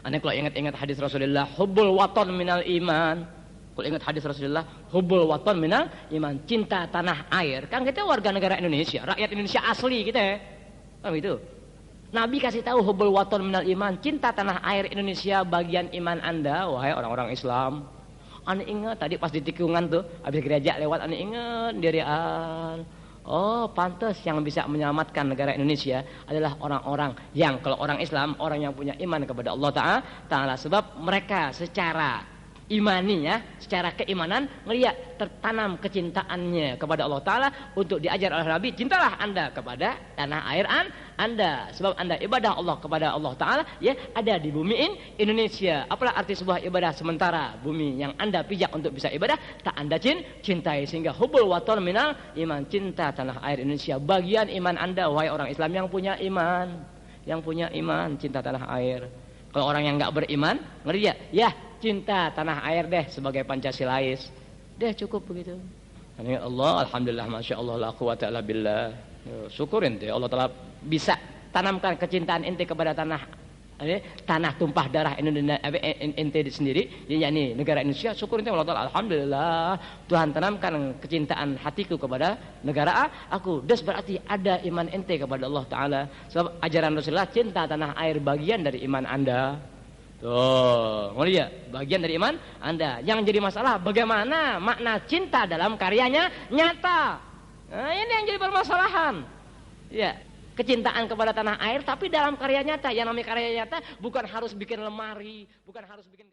Aneh kalau ingat-ingat hadis Rasulullah, hubbul watan minal iman. Kalau ingat hadis Rasulullah, hubbul watan minal iman, cinta tanah air. Kan kita warga negara Indonesia, rakyat Indonesia asli kita. Kan gitu. Nabi kasih tahu hubbul watan minal iman, cinta tanah air Indonesia bagian iman Anda, wahai orang-orang Islam. Ane ingat tadi pas di tikungan tuh, habis gereja lewat ane ingat dirian. Oh, pantas yang bisa menyelamatkan negara Indonesia adalah orang-orang yang kalau orang Islam, orang yang punya iman kepada Allah Ta'ala. Sebab mereka secara imani ya, secara keimanan ngelihat tertanam kecintaannya kepada Allah Ta'ala untuk diajar oleh Nabi, cintalah anda kepada tanah air anda, sebab anda ibadah Allah kepada Allah Ta'ala ya ada di bumi Indonesia. Apalah arti sebuah ibadah sementara bumi yang anda pijak untuk bisa ibadah tak anda cintai, sehingga hubul waton minal iman, cinta tanah air Indonesia bagian iman anda wahai orang Islam yang punya iman, cinta tanah air. Kalau orang yang nggak beriman ngeri ya cinta tanah air deh sebagai Pancasilais. Deh cukup begitu. Allah, alhamdulillah, masya Allah, la quwata illa billah. Syukurin deh Allah telah bisa tanamkan kecintaan ente kepada tanah tumpah darah Indonesia ente sendiri, yakni negara Indonesia. Syukurin deh Allah Ta'ala, alhamdulillah Tuhan tanamkan kecintaan hatiku kepada negara aku. Das berarti ada iman ente kepada Allah Ta'ala. Sebab ajaran Rasulullah cinta tanah air bagian dari iman anda. Tuh, mau lihat bagian dari iman anda. Yang jadi masalah bagaimana makna cinta dalam karyanya nyata. Nah, ini yang jadi permasalahan. Ya, kecintaan kepada tanah air tapi dalam karya nyata. Yang namanya karya nyata bukan harus bikin lemari, bukan harus bikin